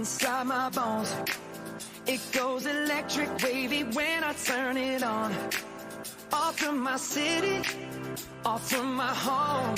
inside my bones. It goes electric wavy when I turn it on. Off from my city, off from my home.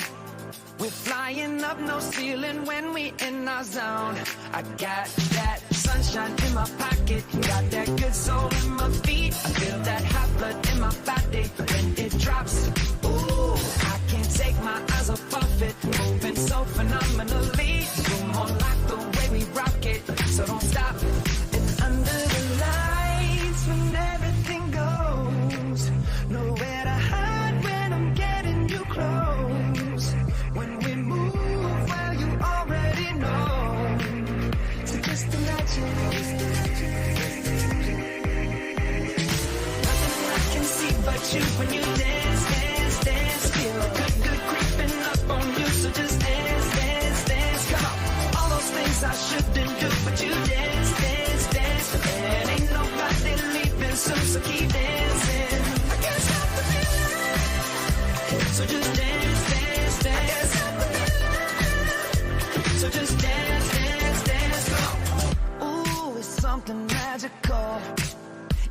We're flying up, no ceiling when we in our zone. I got that sunshine in my pocket, got that good soul in my feet. I feel that hot blood in my body when it drops. Ooh, I can't take my eyes off it, moving so phenomenally. You're more like the way we rock it, so don't stop. And under the lights when everything goes, nowhere to hide when I'm getting you close. When we move, well, you already know. So just imagine. Nothing I can see but you when you dance, dance, dance. Feel good creeping up on you. So just dance, dance, dance. Come on. All those things I shouldn't do, but you dance, dance, dance. And ain't nobody leaving soon, so keep dancing. I can't stop the feeling. So just dance, dance, dance. So just dance, dance, dance, go. Ooh, it's something magical.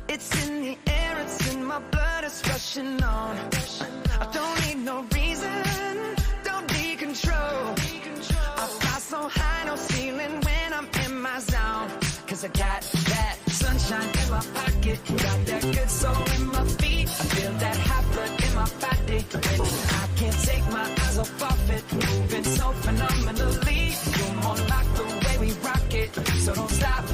It's in the air, it's in my blood, it's rushing on. I don't need no reason, don't need control. I fly so high, no ceiling when I'm in my zone. Cause I got that sunshine in my pocket, got that good soul in my feet. I feel that hot blood in my body when I can't take my eyes off it, moving so phenomenally. You're more like the way we rock it, so don't stop.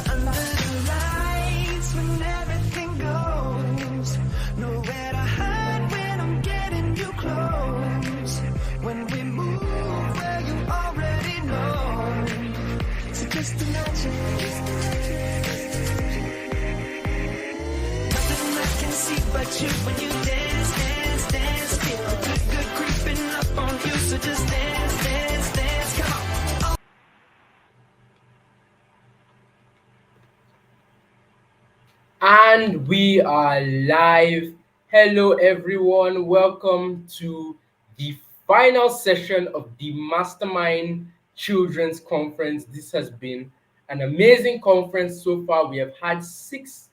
Under the lights when everything goes, nowhere to hide when I'm getting you close. When we move, well, you already know. So just imagine. Nothing I can see but you when you dance, dance, dance. Feel good creeping up on you. So just dance, dance, dance. Come on. And we are live. Hello, everyone. Welcome to the final session of the Mastermind Children's Conference. This has been an amazing conference so far. We have had 7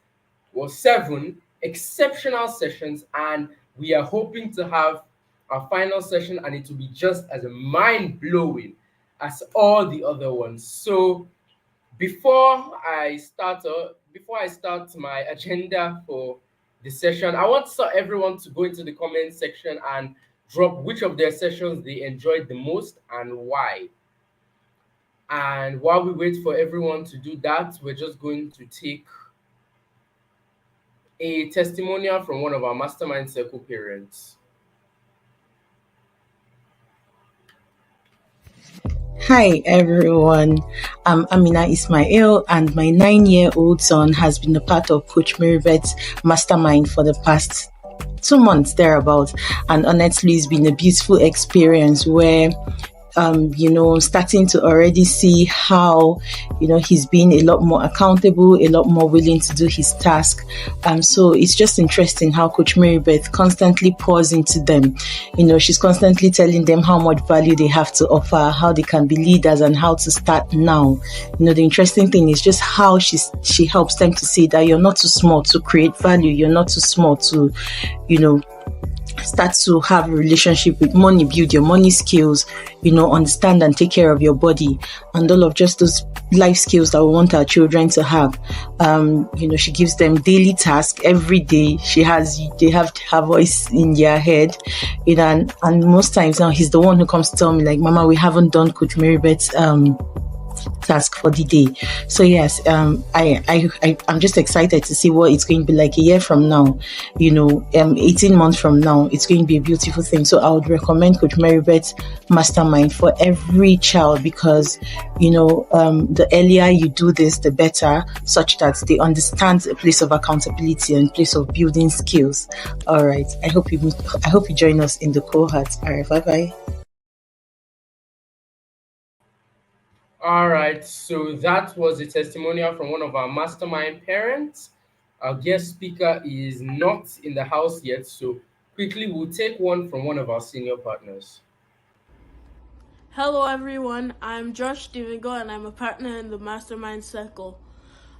exceptional sessions, and we are hoping to have our final session, and it will be just as mind blowing as all the other ones. So, before I start my agenda for the session, I want everyone to go into the comment section and drop which of their sessions they enjoyed the most and why. And while we wait for everyone to do that, we're just going to take a testimonial from one of our Mastermind Circle parents. Hi everyone, I'm Amina Ismail, and my 9-year-old son has been a part of Coach Mirabet's Mastermind for the past 2 months thereabout, and honestly it's been a beautiful experience where starting to already see how, he's been a lot more accountable, a lot more willing to do his task. So it's just interesting how Coach Marybeth constantly pours into them. She's constantly telling them how much value they have to offer, how they can be leaders, and how to start now. The interesting thing is just how she helps them to see that you're not too small to create value. You're not too small to, start to have a relationship with money, build your money skills, understand and take care of your body, and all of just those life skills that we want our children to have. She gives them daily tasks every day. They have her voice in their head, and most times now he's the one who comes to tell me, like, Mama, we haven't done Coach Marybeth's task for the day. So yes, I'm just excited to see what it's going to be like a year from now, 18 months from now. It's going to be a beautiful thing. So I would recommend Coach Marybeth's Mastermind for every child, because the earlier you do this, the better, such that they understand a place of accountability and place of building skills. All right, I hope you join us in the cohort. All right, bye. All right, so that was a testimonial from one of our Mastermind parents. Our guest speaker is not in the house yet, so quickly we'll take one from one of our senior partners. Hello everyone, I'm Josh Stevengo and I'm a partner in the Mastermind Circle.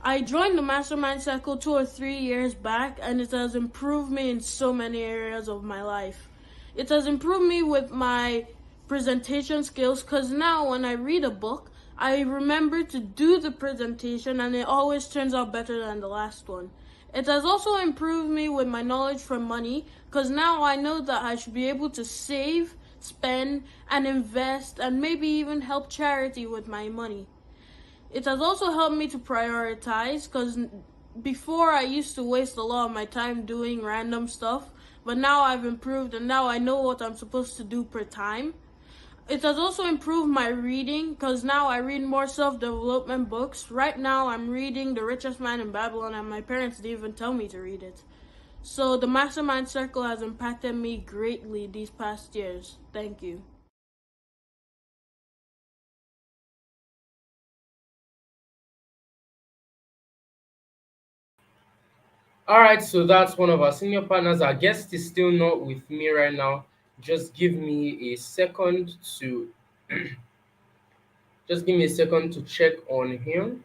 I joined the Mastermind Circle 2 or 3 years back and it has improved me in so many areas of my life. It has improved me with my presentation skills because now when I read a book, I remember to do the presentation and it always turns out better than the last one. It has also improved me with my knowledge from money because now I know that I should be able to save, spend, and invest and maybe even help charity with my money. It has also helped me to prioritize because before I used to waste a lot of my time doing random stuff, but now I've improved and now I know what I'm supposed to do per time. It has also improved my reading because now I read more self-development books. Right now I'm reading The Richest Man in Babylon and my parents didn't even tell me to read it. So the Mastermind Circle has impacted me greatly these past years. Thank you. All right, so that's one of our senior partners. Our guest is still not with me right now. Just give me a second to just give me a second to check on him.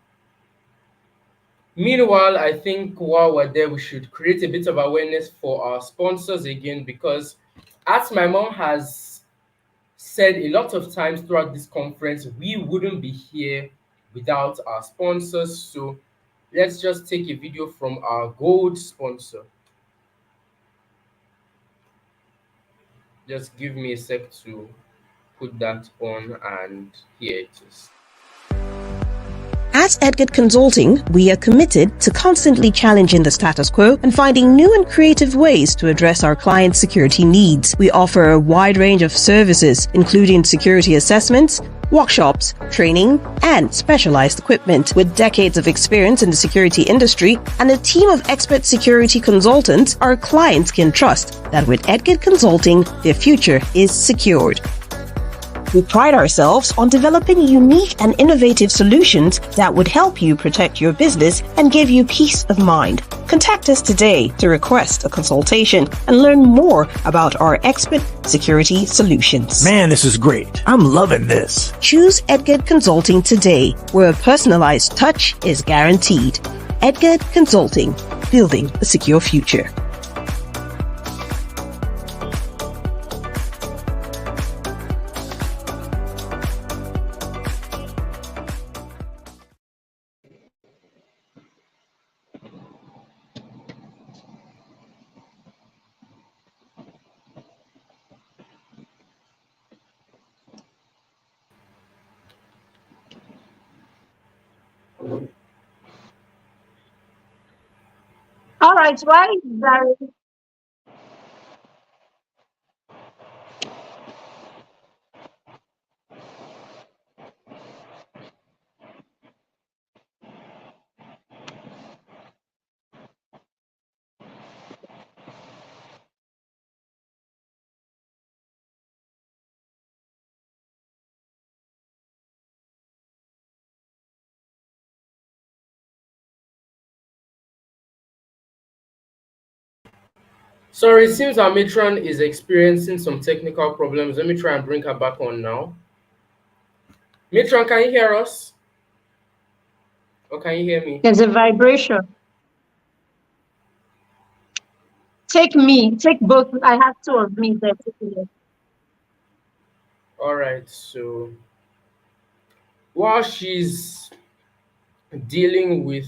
Meanwhile, I think while we're there, we should create a bit of awareness for our sponsors again because, as my mom has said a lot of times throughout this conference, we wouldn't be here without our sponsors. So let's just take a video from our gold sponsor. Just give me a sec to put that on, and here it is. At Edgard Consulting, we are committed to constantly challenging the status quo and finding new and creative ways to address our clients' security needs. We offer a wide range of services, including security assessments, workshops, training, and specialized equipment. With decades of experience in the security industry and a team of expert security consultants, our clients can trust that with Edgard Consulting, their future is secured. We pride ourselves on developing unique and innovative solutions that would help you protect your business and give you peace of mind. Contact us today to request a consultation and learn more about our expert security solutions. Man, this is great. I'm loving this. Choose Edgard Consulting today, where a personalized touch is guaranteed. Edgard Consulting, building a secure future. All right, why is that? Sorry, it seems our matron is experiencing some technical problems. Let me try and bring her back on now. Matron, can you hear us? Or can you hear me? There's a vibration. Take both. I have two of me there. All right, so while she's dealing with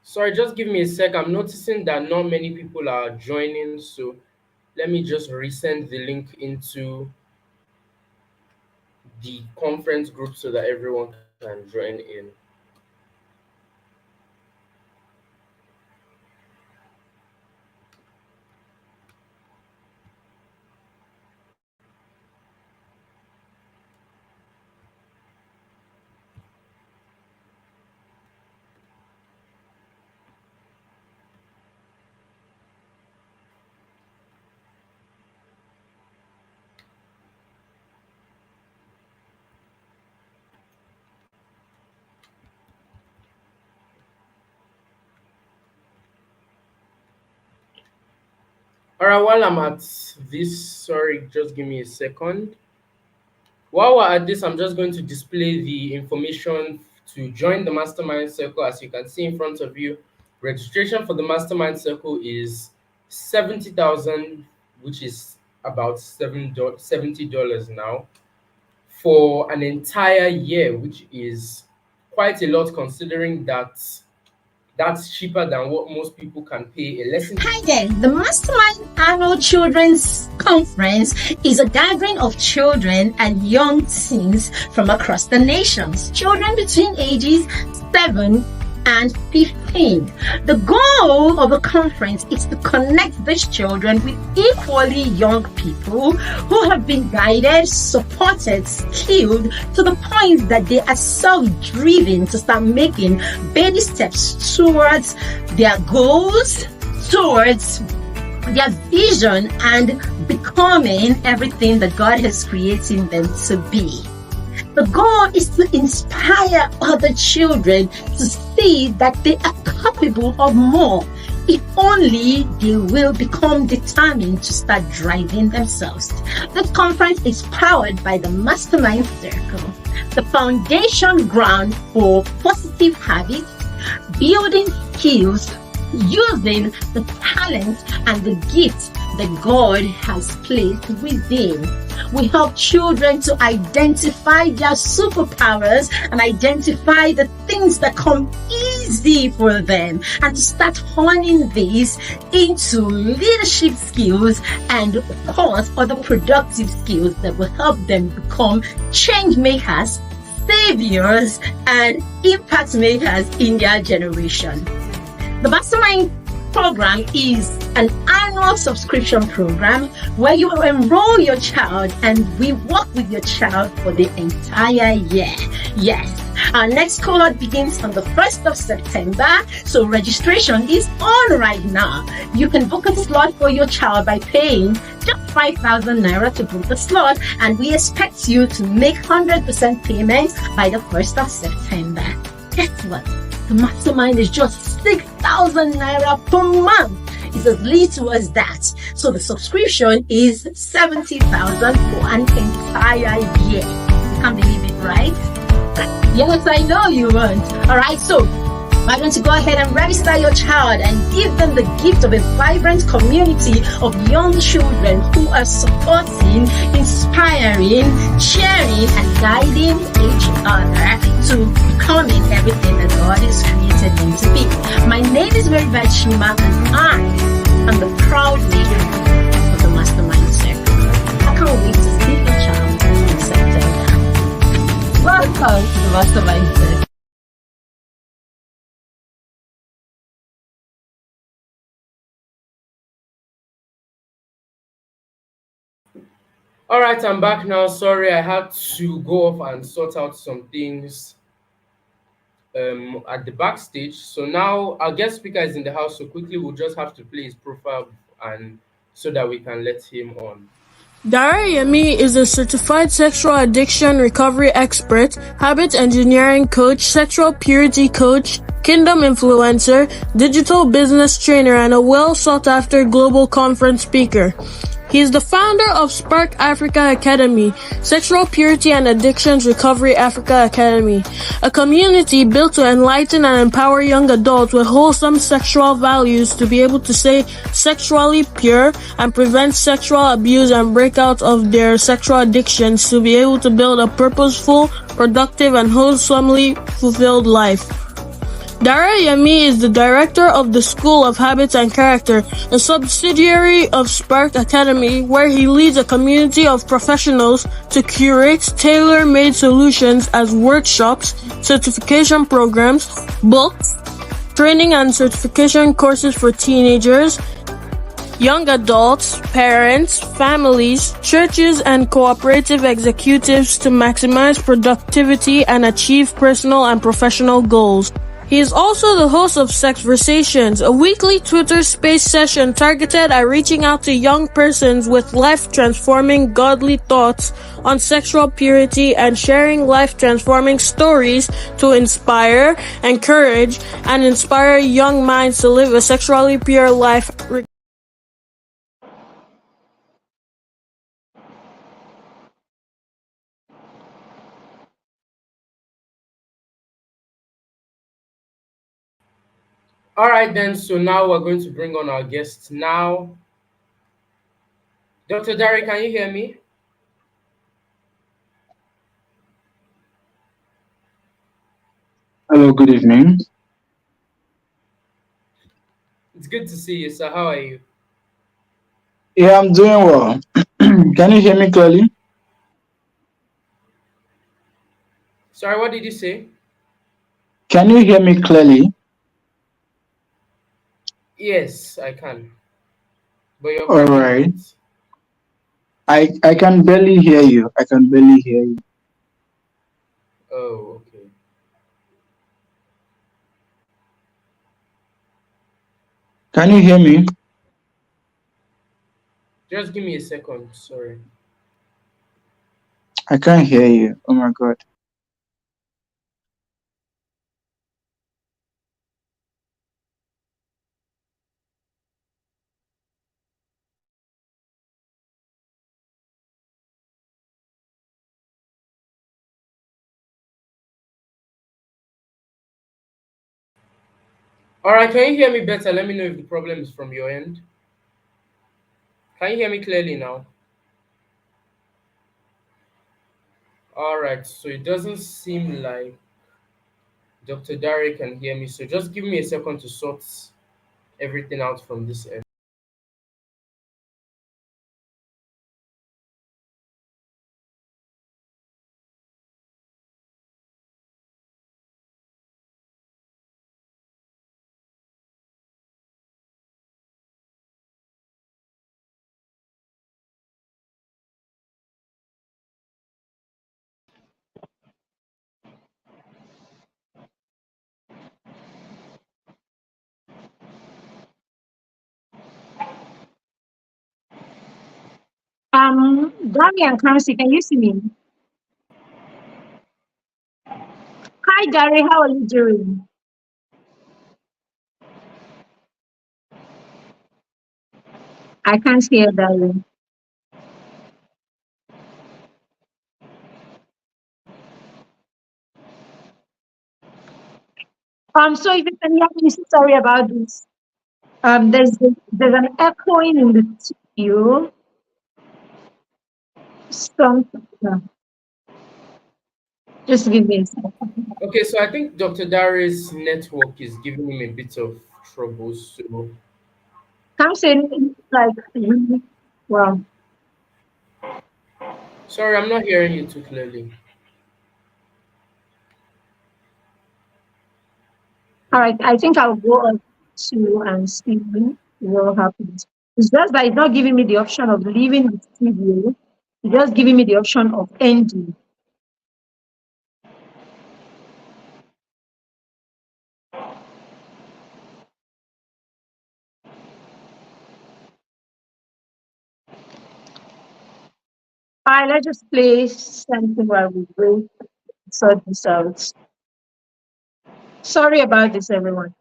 sorry, just give me a sec. I'm noticing that not many people are joining, so let me just resend the link into the conference group so that everyone can join in. All right, while I'm at this, sorry, just give me a second. While we're at this, I'm just going to display the information to join the Mastermind Circle. As you can see in front of you, registration for the Mastermind Circle is 70,000, which is about $70 now, for an entire year, which is quite a lot considering that that's cheaper than what most people can pay a lesson. Hi there. The Mastermind Annual Children's Conference is a gathering of children and young teens from across the nations. Children between ages 7 and 15. The goal of the conference is to connect these children with equally young people who have been guided, supported, skilled to the point that they are self-driven to start making baby steps towards their goals, towards their vision, and becoming everything that God has created them to be. The goal is to inspire other children to see that they are capable of more, if only they will become determined to start driving themselves. This conference is powered by the Mastermind Circle, the foundation ground for positive habits, building skills, using the talents and the gifts that God has placed within. We help children to identify their superpowers and identify the things that come easy for them, and to start honing these into leadership skills and, of course, other productive skills that will help them become change makers, saviors, and impact makers in their generation. The Mastermind program is an annual subscription program where you will enroll your child and we work with your child for the entire year. Yes, our next cohort begins on the 1st of September, so registration is on right now. You can book a slot for your child by paying just 5,000 naira to book the slot, and we expect you to make 100% payments by the 1st of September. Guess what? The Mastermind is just 6,000 naira per month. It's as little as that. So the subscription is 70,000 for an entire year. You can't believe it, right? Yes, I know you won't. Alright, so why don't you go ahead and register your child and give them the gift of a vibrant community of young children who are supporting, inspiring, cheering, and guiding each other to becoming everything that God has created them to be. My name is Mary Chima, and I am the proud leader of the Mastermind Circle. I can't wait to see your child in September. Welcome to the Mastermind Circle. All right, I'm back now. Sorry, I had to go off and sort out some things at the backstage. So now our guest speaker is in the house. So quickly, we'll just have to play his profile and so that we can let him on. Dara Yemi is a certified sexual addiction recovery expert, habit engineering coach, sexual purity coach, kingdom influencer, digital business trainer, and a well-sought-after global conference speaker. He is the founder of Spark Africa Academy, Sexual Purity and Addictions Recovery Africa Academy, a community built to enlighten and empower young adults with wholesome sexual values to be able to stay sexually pure and prevent sexual abuse and break out of their sexual addictions to be able to build a purposeful, productive, and wholesomely fulfilled life. Dara Yemi is the director of the School of Habits and Character, a subsidiary of Spark Academy, where he leads a community of professionals to curate tailor-made solutions as workshops, certification programs, books, training and certification courses for teenagers, young adults, parents, families, churches, and cooperative executives to maximize productivity and achieve personal and professional goals. He is also the host of Sexversations, a weekly Twitter space session targeted at reaching out to young persons with life-transforming godly thoughts on sexual purity and sharing life-transforming stories to inspire, encourage, and inspire young minds to live a sexually pure life. All right, then. So now we're going to bring on our guests. Now, Dr. Dari, can you hear me? Hello, good evening. It's good to see you, sir. How are you? Yeah, I'm doing well. Can you hear me clearly? Sorry, what did you say? Can you hear me clearly? Yes, I can. But you're All cracking a right. bit. I can barely hear you. I can barely hear you. Oh, okay. Can you hear me? Just give me a second. Sorry. I can't hear you. Oh my God. All right, can you hear me better? Let me know if the problem is from your end. Can you hear me clearly now? All right, so it doesn't seem like Dr. Dari can hear me. So just give me a second to sort everything out from this end. Gary and Kamsi, can you see me? Hi, Gary. How are you doing? I can't hear Gary. So if you can hear me, so sorry about this. There's an echoing in the studio. Some, uh, just give me a second. Okay, so I think Dr. Dari's network is giving him a bit of trouble. So Kamsi, like, really, well, sorry, I'm not hearing you too clearly. all right. I think I'll go on to and see what happens. It's just that it's not giving me the option of leaving the studio. It's just giving me the option of ending. All right, let's just play something while we wait, sort this out. Sorry about this, everyone.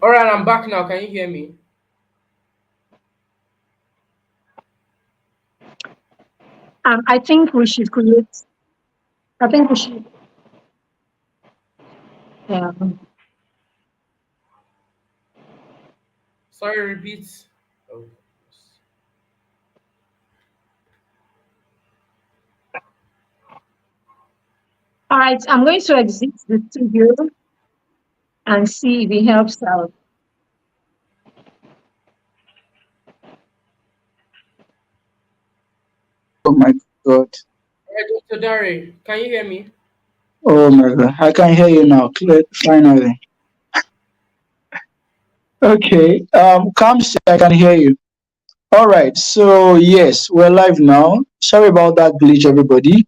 All right, I'm back now. Can you hear me? I think we should create. I think we should. Um, Sorry, repeat. Oh, all right, I'm going to exit the studio and see if it helps out. Oh my God. all right, Dr. Dari, can you hear me? Oh my God. I can hear you now. Clear, finally. Okay. Kamsi, I can hear you. All right. So yes, we're live now. Sorry about that glitch, everybody.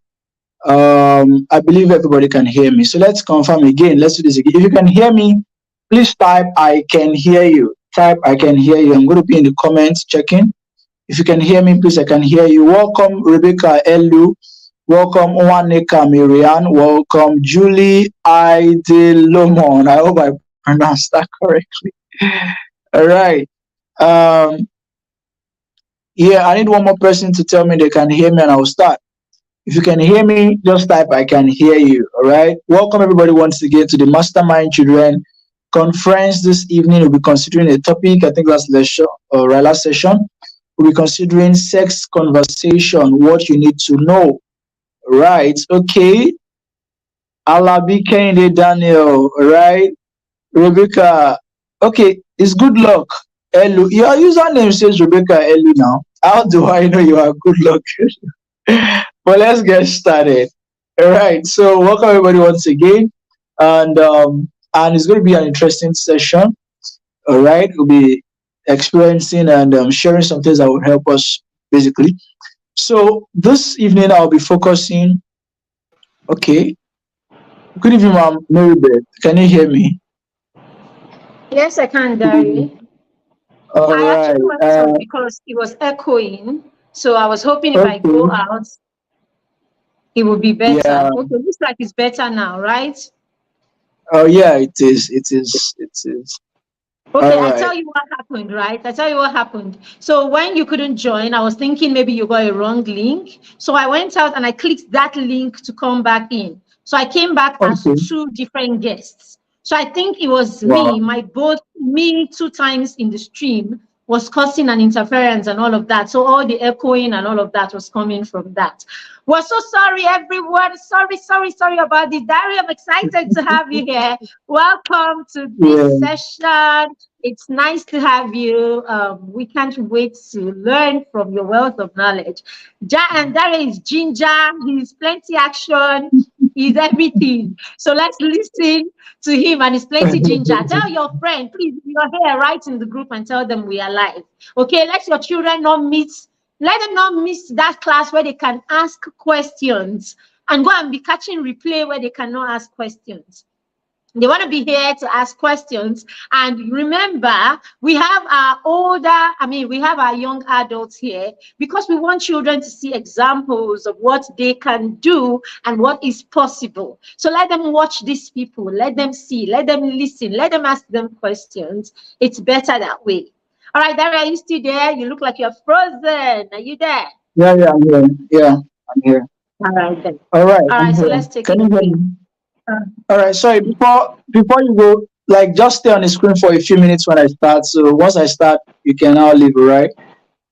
I believe everybody can hear me. So let's confirm again. Let's do this again. If you can hear me, please type I can hear you. Type I can hear you. I'm going to be in the comments checking. If you can hear me, please I can hear you. Welcome Rebecca Elu. Welcome Owaneka Miriam. Welcome Julie Idelomon. I hope I pronounced that correctly. All right. Yeah, I need one more person to tell me they can hear me and I'll start. If you can hear me, just type I can hear you. All right. Welcome everybody once again to the Mastermind Children Conference. This evening we'll be considering a topic. I think last lecture or last session. We'll be considering sex conversation, what you need to know. Right. Okay. Alabi Kende Daniel. All right. Rebecca. Okay. It's good luck. Elu. Your username says Rebecca Elu now. How do I know you are good luck? Well, let's get started. All right. So, welcome everybody once again, and it's going to be an interesting session. All right, we'll be experiencing and sharing some things that will help us basically. So, this evening I'll be focusing. Okay. Good evening, Ma'am Mary Beth. Can you hear me? Yes, I can, Good evening. Dari. All I right. actually went out because it was echoing. So I was hoping if I Okay. go out, it would be better. Yeah. Okay, looks like it's better now, right? Oh, yeah. It is. It is. It is. Okay, All I right. tell you what happened, right? I tell you what happened. So when you couldn't join, I was thinking maybe you got a wrong link. So I went out and I clicked that link to come back in. So I came back as Okay. two different guests. So I think it was Wow. me 2 times in the stream was causing an interference and all of that. So all the echoing and all of that was coming from that. We're so sorry, everyone. Sorry about this. Dari, I'm excited to have you here. Welcome to Yeah. this session. It's nice to have you. We can't wait to learn from your wealth of knowledge. And Dari is ginger. He's plenty action. He's everything. So let's listen to him and his plenty ginger. Tell your friend, please, if you're here, write in the group and tell them we are live. Okay, let your children not miss. Let them not miss that class where they can ask questions and go and be catching replay where they cannot ask questions. They want to be here to ask questions. And remember, we have we have our young adults here because we want children to see examples of what they can do and what is possible. So let them watch these people, let them see, let them listen, let them ask them questions. It's better that way. All right, Dara, are you still there? You look like you're frozen. Are you there? Yeah. Yeah. I'm here. Yeah. I'm here. All right, then. All right. All I'm right, so here. let's take Can it you hear away. me? All right, sorry. Before you go, like just stay on the screen for a few minutes when I start. So once I start, you can now leave, all right?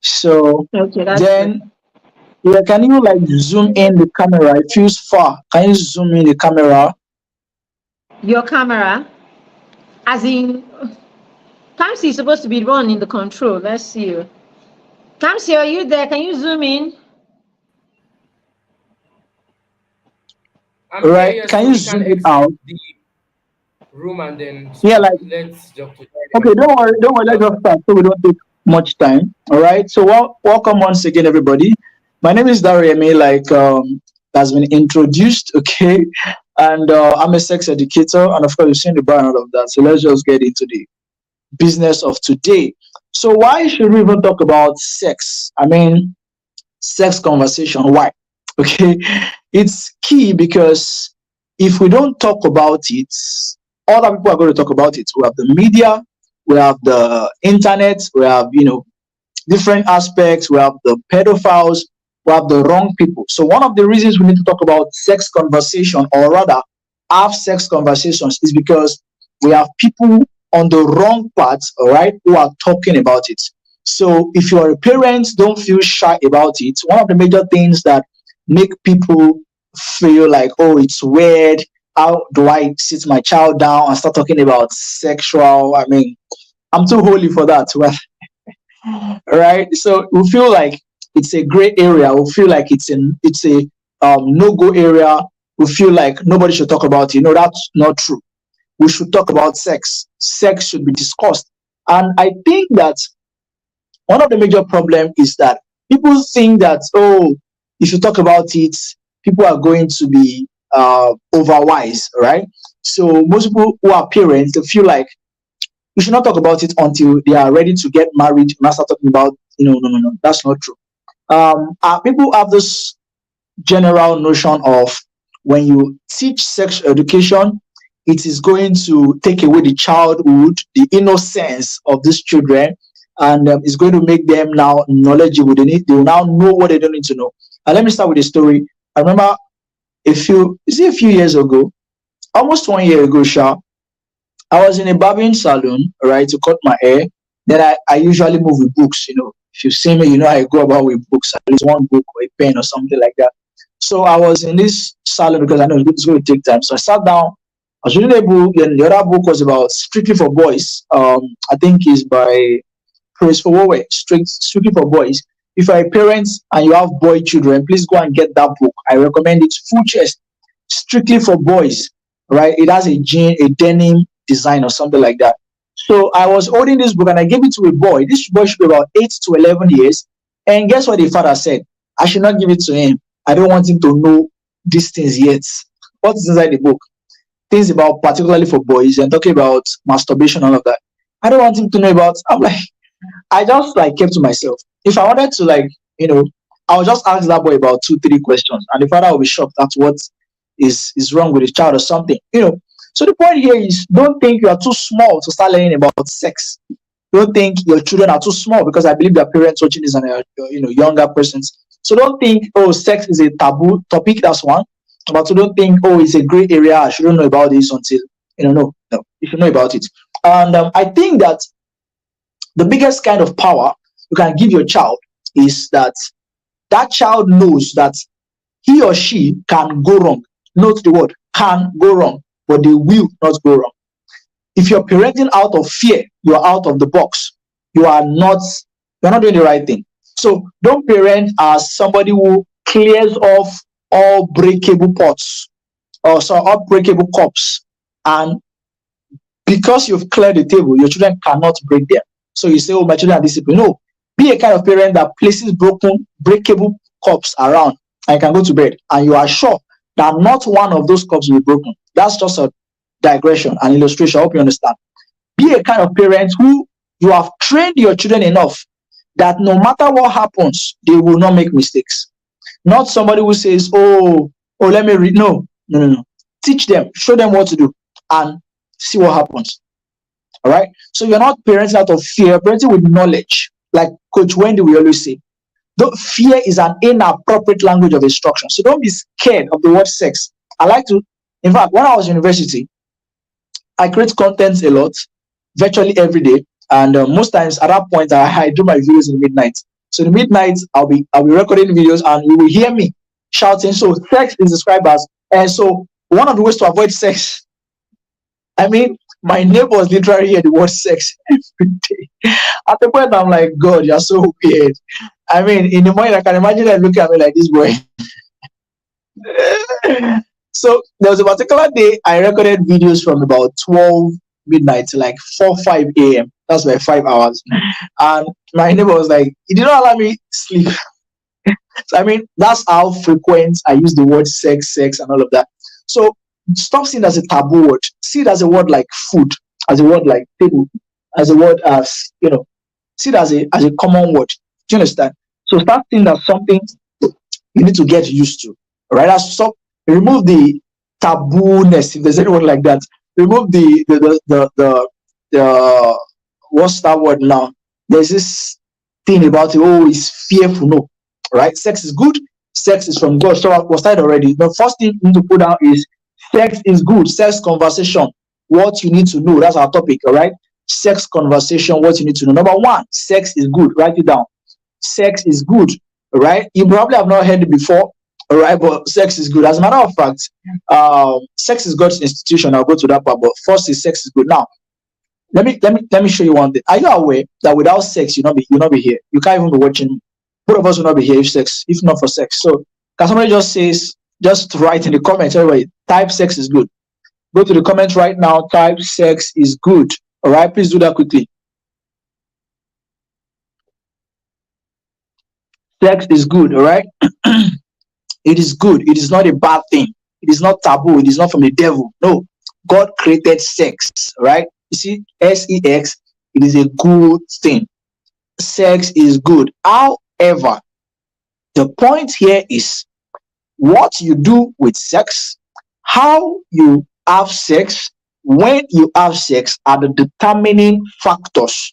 So Okay, that's good. then, yeah, can you like zoom in the camera? It feels far. Can you zoom in the camera? Your camera, as in, Kamsi is supposed to be the one in the control. Let's see you. Kamsi, are you there? Can you zoom in? I'm All here, right, yes, can so you we can zoom it exit out? the room and then Yeah, speak. like Let's jump to okay, when don't worry. Let's just start so we don't take much time. All right. So welcome once again, everybody. My name is Dariemi, like has been introduced. Okay, and I'm a sex educator, and of course, you've seen the brand and all of that. So let's just get into the business of today. So why should we even talk about sex? I mean, sex conversation. Why? Okay, it's key because if we don't talk about it, other people are going to talk about it. We have the media, we have the internet, we have different aspects. We have the pedophiles, we have the wrong people. So one of the reasons we need to talk about sex conversation, or rather have sex conversations, is because we have people on the wrong path, all right, who are talking about it. So if you are a parent, don't feel shy about it. One of the major things that make people feel like, oh, it's weird. How do I sit my child down and start talking about sexual? I mean, I'm too holy for that. Well, right? So we feel like it's a gray area. We feel like it's a no go area. We feel like nobody should talk about it. No, that's not true. We should talk about sex. Sex should be discussed. And I think that one of the major problem is that people think that, oh, if you talk about it, people are going to be overwise, right? So most people who are parents, they feel like you should not talk about it until they are ready to get married. Not start talking about, no, that's not true. People have this general notion of when you teach sex education, it is going to take away the childhood, the innocence of these children, and it's going to make them now knowledgeable. They will now know what they don't need to know. And let me start with a story. I remember a few years ago, almost 1 year ago, Sha, I was in a barbering salon, right, to cut my hair. Then I usually move with books, you know. If you see me, you know I go about with books, at least one book or a pen or something like that. So I was in this salon because I know it's going to take time. So I sat down, I was reading a book, and the other book was about Strictly for Boys. I think it's by Praise for Wowe, Strictly for Boys. If you're a parent and you have boy children, please go and get that book. I recommend it full chest, Strictly for Boys, right? It has a denim design or something like that. So I was holding this book and I gave it to a boy. This boy should be about 8 to 11 years. And guess what the father said? I should not give it to him. I don't want him to know these things yet. What is inside the book? Things about, particularly for boys, and talking about masturbation, all of that. I don't want him to know about. I'm like, I just like kept to myself. If I wanted to, like, you know, I'll just ask that boy about two, three questions, and the father will be shocked at what is wrong with his child or something. You know. So the point here is, don't think you are too small to start learning about sex. Don't think your children are too small, because I believe their parents watching this and younger persons. So don't think, oh, sex is a taboo topic. That's one. But so don't think, oh, it's a gray area. I shouldn't know about this until no. You should know about it. And I think that the biggest kind of power you can give your child is that child knows that he or she can go wrong. Note the word can go wrong, but they will not go wrong. If you're parenting out of fear, you're out of the box. You're not doing the right thing. So don't parent as somebody who clears off all breakable pots or all breakable cups, and because you've cleared the table, your children cannot break them. So you say, oh, my children are disciplined. No, be a kind of parent that places breakable cups around and can go to bed, and you are sure that not one of those cups will be broken. That's just a digression, an illustration. I hope you understand. Be a kind of parent who you have trained your children enough that no matter what happens, they will not make mistakes. Not somebody who says, let me read. No. Teach them, show them what to do, and see what happens. All right. So you're not parenting out of fear, parenting with knowledge. Like Coach Wendy will always say, fear is an inappropriate language of instruction. So don't be scared of the word sex. In fact, when I was in university, I create content a lot, virtually every day. And most times at that point, I do my videos in the midnight. So in the midnight, I'll be recording videos, and you will hear me shouting. So sex is described as, and so one of the ways to avoid sex, I mean, my neighbors literally hear the word sex every day. At the point, I'm like, God, you're so weird. I mean, in the morning, I can imagine them looking at me like, this boy. So there was a particular day I recorded videos from about 12 midnight to like 5 a.m. That's like 5 hours. And my neighbor was like, he did not allow me sleep. So I mean, that's how frequent I use the word sex, and all of that. So stop seeing it as a taboo word. See it as a word like food, as a word like table, as a word as, see it as a common word. Do you understand? So start seeing that something you need to get used to. Right? Remove the taboo-ness, if there's any word like that. Remove the what's that word now? There's this thing about it, it's fearful. No. Right? Sex is good. Sex is from God. So I was started already. The first thing you need to put down is sex is good. Sex conversation. What you need to know. That's our topic. All right. Sex conversation. What you need to know. Number one, sex is good. Write it down. Sex is good. All right. You probably have not heard it before. All right, but sex is good. As a matter of fact, sex is God's institution. I'll go to that part. But first is sex is good. Now, let me show you one thing. Are you aware that without sex, you'll not be here? You can't even be watching. Both of us will not be here if not for sex. So can somebody just write in the comments, everybody, type sex is good. Go to the comments right now, type sex is good. All right, please do that quickly. Sex is good, all right? It is good. It is not a bad thing. It is not taboo. It is not from the devil. No. God created sex, right? You see, sex, it is a good thing. Sex is good. However, the point here is what you do with sex, how you have sex, when you have sex are the determining factors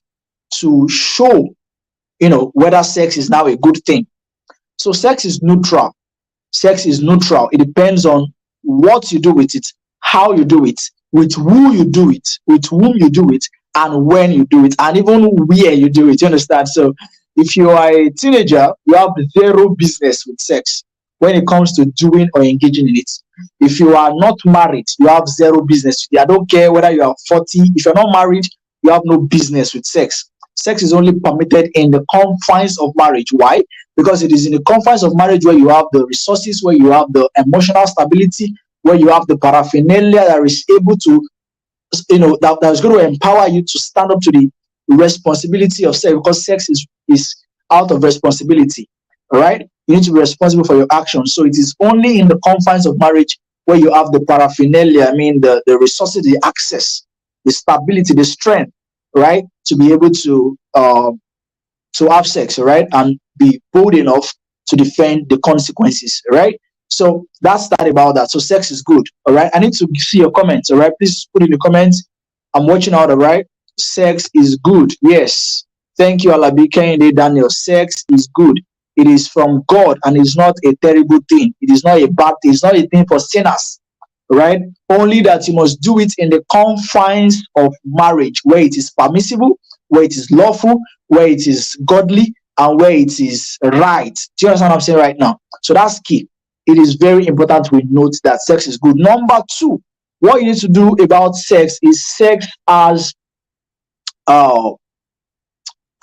to show, whether sex is now a good thing. So sex is neutral. Sex is neutral. It depends on what you do with it, how you do it, with who you do it, with whom you do it, and when you do it, and even where you do it. You understand? So if you are a teenager, you have zero business with sex when it comes to doing or engaging in it. If you are not married, you have zero business. I don't care whether you are 40. If you're not married, you have no business with sex. Sex is only permitted in the confines of marriage. Why? Because it is in the confines of marriage where you have the resources, where you have the emotional stability, where you have the paraphernalia that is able to, that is going to empower you to stand up to the responsibility of sex, because sex is out of responsibility. All right, you need to be responsible for your actions. So it is only in the confines of marriage where you have the paraphernalia, I mean the resources, the access, the stability, the strength, right, to be able to have sex, right, and be bold enough to defend the consequences, right? So that's that about that. So sex is good, all right. I need to see your comments, all right. Please put in the comments. I'm watching out, all right. Sex is good. Yes. Thank you, Alabi Kehinde Daniel. Sex is good. It is from God and it's not a terrible thing. It is not a bad thing. It's not a thing for sinners, right? Only that you must do it in the confines of marriage, where it is permissible, where it is lawful, where it is godly, and where it is right. Do you understand what I'm saying right now? So that's key. It is very important we note that sex is good. Number two, what you need to do about sex is sex as uh,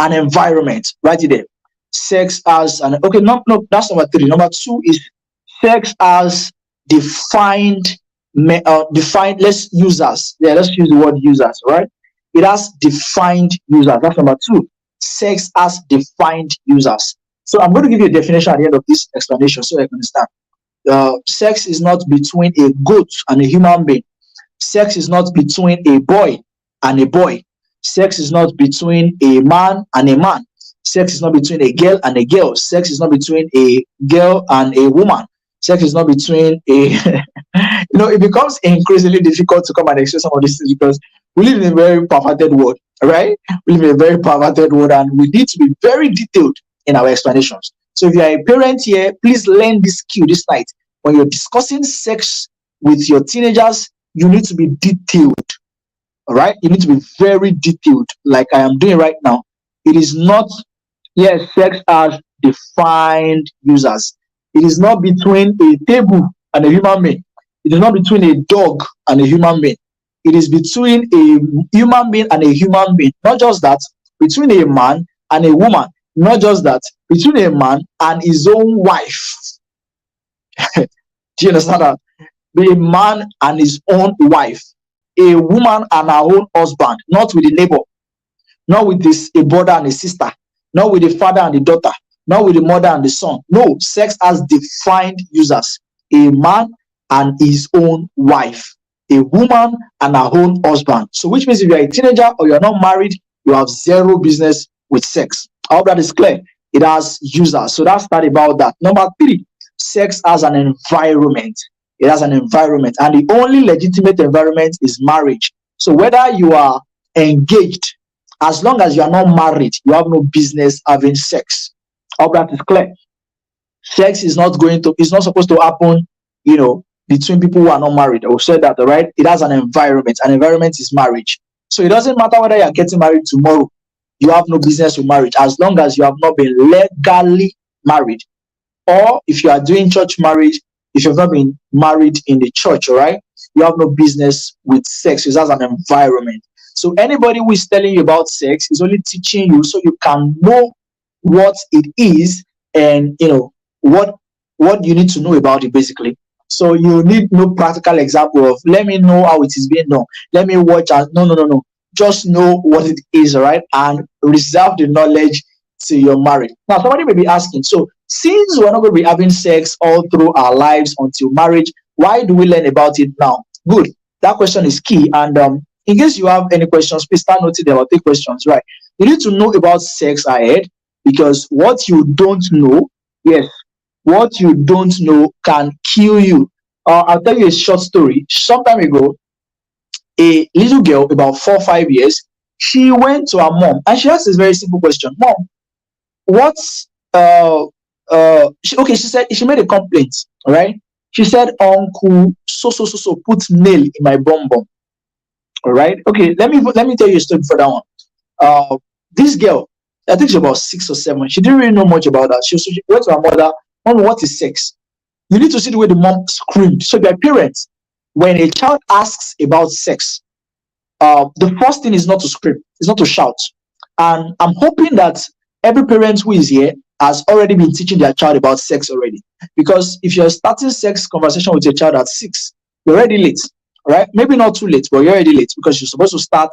an environment. Right there. Sex as an okay, no, that's number three. Number two is sex as defined defined. Let's users. Yeah, let's use the word users, right? It has defined users. That's number two. Sex as defined users. So I'm going to give you a definition at the end of this explanation so you can understand. Sex is not between a goat and a human being. Sex is not between a boy and a boy. Sex is not between a man and a man. Sex is not between a girl and a girl. Sex is not between a girl and a woman. Sex is not between a it becomes increasingly difficult to come and explain some of these things because we live in a very perverted world, right? We live in a very perverted world and we need to be very detailed in our explanations. So if you are a parent here, please learn this skill this night. When you're discussing sex with your teenagers, you need to be detailed. All right? You need to be very detailed, like I am doing right now. It is not, yes, sex as defined users. It is not between a table and a human being. It is not between a dog and a human being. It is between a human being and a human being. Not just that, between a man and a woman. Not just that, between a man and his own wife. Do you understand that? A man and his own wife. A woman and her own husband. Not with the neighbor. Not with a brother and a sister. Not with the father and the daughter. Not with the mother and the son. No, sex has defined users. A man and his own wife. A woman and her own husband. So which means if you're a teenager or you're not married, you have zero business with sex. I hope that is clear. It has users. So that's that about that. Number three, sex as an environment. It has an environment. And the only legitimate environment is marriage. So whether you are engaged, as long as you are not married, you have no business having sex. I hope that is clear. Sex is not supposed to happen, between people who are not married. I will say that, all right? It has an environment. An environment is marriage. So it doesn't matter whether you are getting married tomorrow. You have no business with marriage as long as you have not been legally married. Or if you are doing church marriage, if you've not been married in the church, all right? You have no business with sex. It has an environment. So anybody who is telling you about sex is only teaching you so you can know what it is and what you need to know about it basically. So you need no practical example of let me know how it is being done. Let me watch. No. Just know what it is, all right? And reserve the knowledge till you're married. Now, somebody may be asking, so since we're not going to be having sex all through our lives until marriage, why do we learn about it now? Good. That question is key. And in case you have any questions, please start noting them. I'll take questions, right? You need to know about sex ahead because what you don't know, yes, what you don't know can kill you. I'll tell you a short story. Some time ago, a little girl, about 4 or 5 years, she went to her mom and she asked this very simple question: Mom, what's Okay, she said she made a complaint, all right? She said, Uncle so put nail in my bum bum. All right. Okay, let me tell you a story for that one. This girl, I think she's about 6 or 7. She didn't really know much about that. She went to her mother, Mom, what is sex? You need to see the way the mom screamed. So their parents, when a child asks about sex, the first thing is not to scream, is not to shout. And I'm hoping that every parent who is here has already been teaching their child about sex already. Because if you're starting sex conversation with your child at 6, you're already late, right? Maybe not too late, but you're already late because you're supposed to start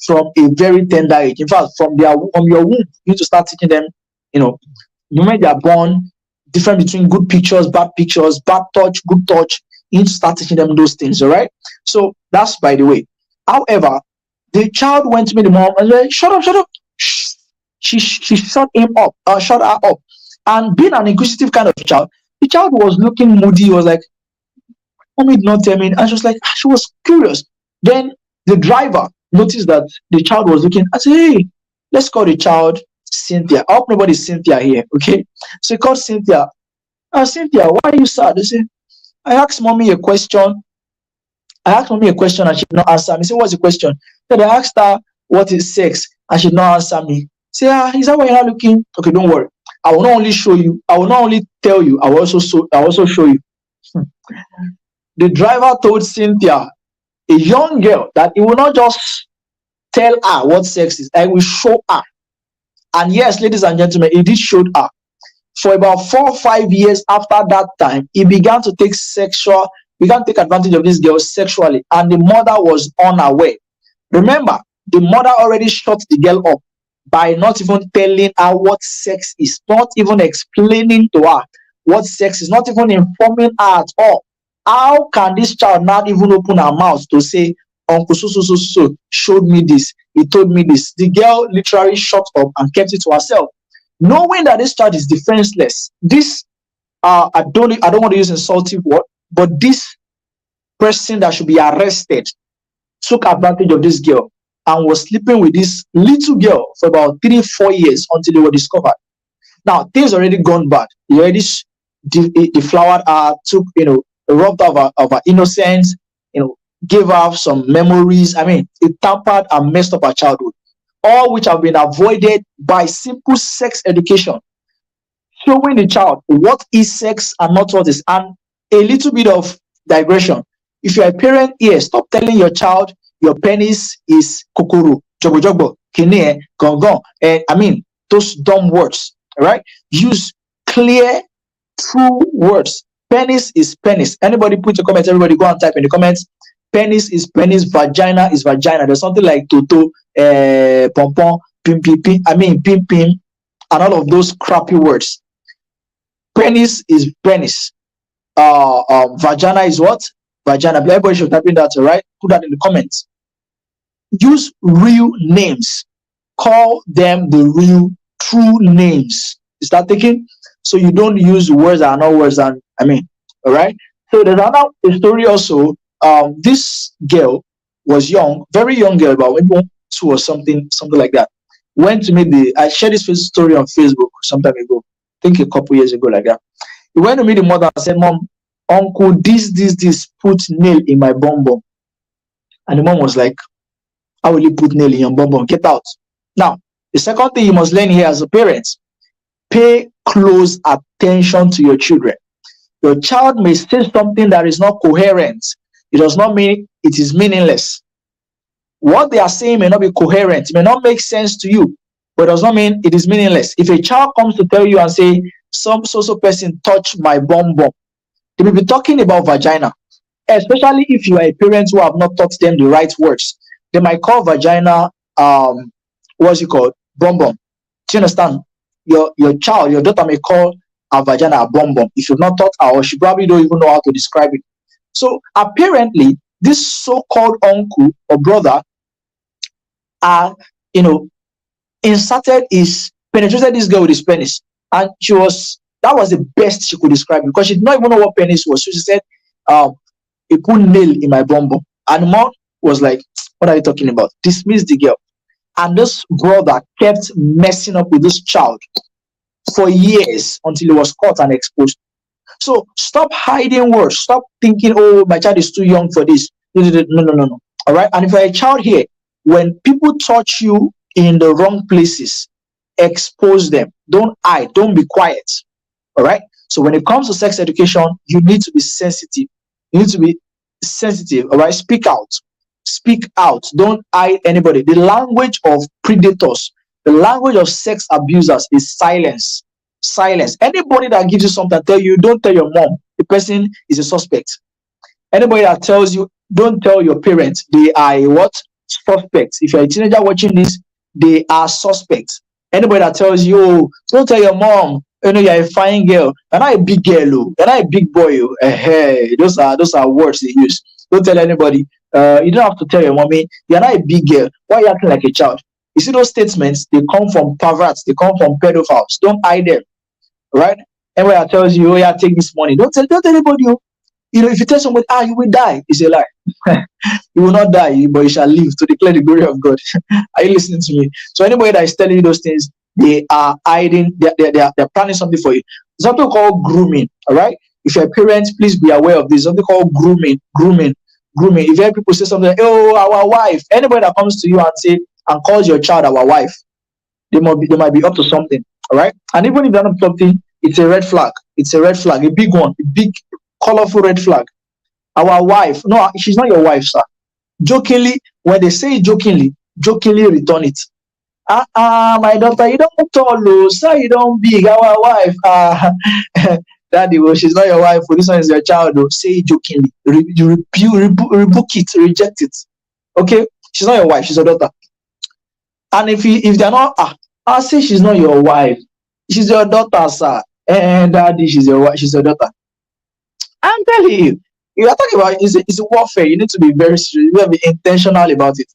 from a very tender age. In fact, from your womb, you need to start teaching them, you know, the moment they are born, difference between good pictures, bad touch, good touch. You need to start teaching them those things, all right? So that's by the way. However, the child went to me, the mom, and said, shut up, shut up. Shh. She shut him up, shut her up. And being an inquisitive kind of child, the child was looking moody, was like, Mommy did not tell me. And she was like, she was curious. Then the driver noticed that the child was looking. I said, hey, let's call the child Cynthia. I hope nobody's Cynthia here, okay? So he called Cynthia. Cynthia, why are you sad? They said, I asked mommy a question. And she did not answer me. Say, what's the question? Then I asked her, what is sex? And she did not answer me. Say, is that why you're not looking? Okay, don't worry. I will not only show you, I will not only tell you, I will also show you. The driver told Cynthia, a young girl, that he will not just tell her what sex is, I will show her. And yes, ladies and gentlemen, he did show her. For about 4 or 5 years after that time, he began to take advantage of this girl sexually, and the mother was unaware. Remember, the mother already shut the girl up by not even telling her what sex is, not even explaining to her what sex is, not even informing her at all. How can this child not even open her mouth to say, Uncle so showed me this, he told me this? The girl literally shut up and kept it to herself, knowing that this child is defenseless. This I don't want to use insultive word, but this person that should be arrested took advantage of this girl and was sleeping with this little girl for about 3-4 years until they were discovered. Now things already gone bad. He already deflowered her, took, robbed of her innocence, gave her some memories. I mean, it tampered and messed up her childhood, all which have been avoided by simple sex education, showing the child what is sex and not what is. And a little bit of digression. If you're a parent here, stop telling your child your penis is kokoro, jogo jogo, kine, gongon. I mean, those dumb words, right? Use clear, true words. Penis is penis. Anybody put your comments, everybody go and type in the comments. Penis is penis, vagina is vagina. There's something like toto, pom pom, pim pim pim, pim pim, and all of those crappy words. Penis is penis. Vagina is what? Vagina. Everybody should type in that, right? Put that in the comments. Use real names. Call them the real, true names. Is that taken? So you don't use words that are not words. And all right. So there's another story also. This girl was young, very young girl, about maybe 2 or something like that. Went to meet I shared this story on Facebook some time ago. I think a couple years ago, like that. He went to meet the mother and said, Mom, Uncle, this put nail in my bum bum. And the mom was like, how will you put nail in your bum bum? Get out. Now, the second thing you must learn here as a parent, pay close attention to your children. Your child may say something that is not coherent. It does not mean it is meaningless. What they are saying may not be coherent. It may not make sense to you, but it does not mean it is meaningless. If a child comes to tell you and say, some so person touched my bum bum, they will be talking about vagina, especially if you are a parent who have not taught them the right words. They might call vagina, what's it called? Bum bum. Do you understand? Your child, your daughter may call a vagina a bum bum if you've not taught her, or she probably don't even know how to describe it. So apparently, this so-called uncle or brother, penetrated this girl with his penis, and that was the best she could describe it, because she did not even know what penis was. So she said, he put nail in my bum bum. And the mom was like, what are you talking about? Dismiss the girl. And this brother kept messing up with this child. for years until it was caught and exposed. So stop hiding words. Stop thinking, oh, my child is too young for this. No, no, no, no, no. All right. And if you're a child here, when people touch you in the wrong places, expose them. Don't hide. Don't be quiet. All right. So when it comes to sex education, you need to be sensitive. You need to be sensitive. All right. Speak out. Speak out. Don't hide anybody. The language of predators, the language of sex abusers is silence. Silence. Anybody that gives you something, tell you, don't tell your mom. The person is a suspect. Anybody that tells you, don't tell your parents, they are a what? Suspects. If you're a teenager watching this, they are suspects. Anybody that tells you, oh, don't tell your mom, you know, you're a fine girl, you're not a big girl, oh, you're not a big boy, oh. Hey, those are words they use. Don't tell anybody. You don't have to tell your mommy, you're not a big girl. Why are you acting like a child? You see those statements, they come from perverts, they come from pedophiles. Don't hide them, right? Anybody that tells you, oh yeah, take this money, don't tell anybody. Oh. You know, if you tell somebody, you will die, it's a lie. You will not die, but you shall live to declare the glory of God. Are you listening to me? So anybody that is telling you those things, they are hiding, they're planning something for you. There's something called grooming, all right? If you're a parent, please be aware of this. Something called grooming. If you hear people say something like, oh, our wife, anybody that comes to you and calls your child our wife, they might be up to something, all right? And even if they're not up to something, it's a red flag. It's a red flag, a big one, a big, colorful red flag. Our wife, no, she's not your wife, sir. Jokingly, when they say jokingly return it. My daughter, you don't tall, oh, sir, you don't big. Our wife, daddy, well, she's not your wife. Well, this one is your child. Oh, say it jokingly. You rebuke it, reject it. Okay, she's not your wife. She's your daughter. And if they're not, I'll say she's not your wife. She's your daughter, sir. And daddy, she's your wife. She's your daughter. I'm telling you, you are talking about it's a warfare. You need to be very serious. You have to be intentional about it.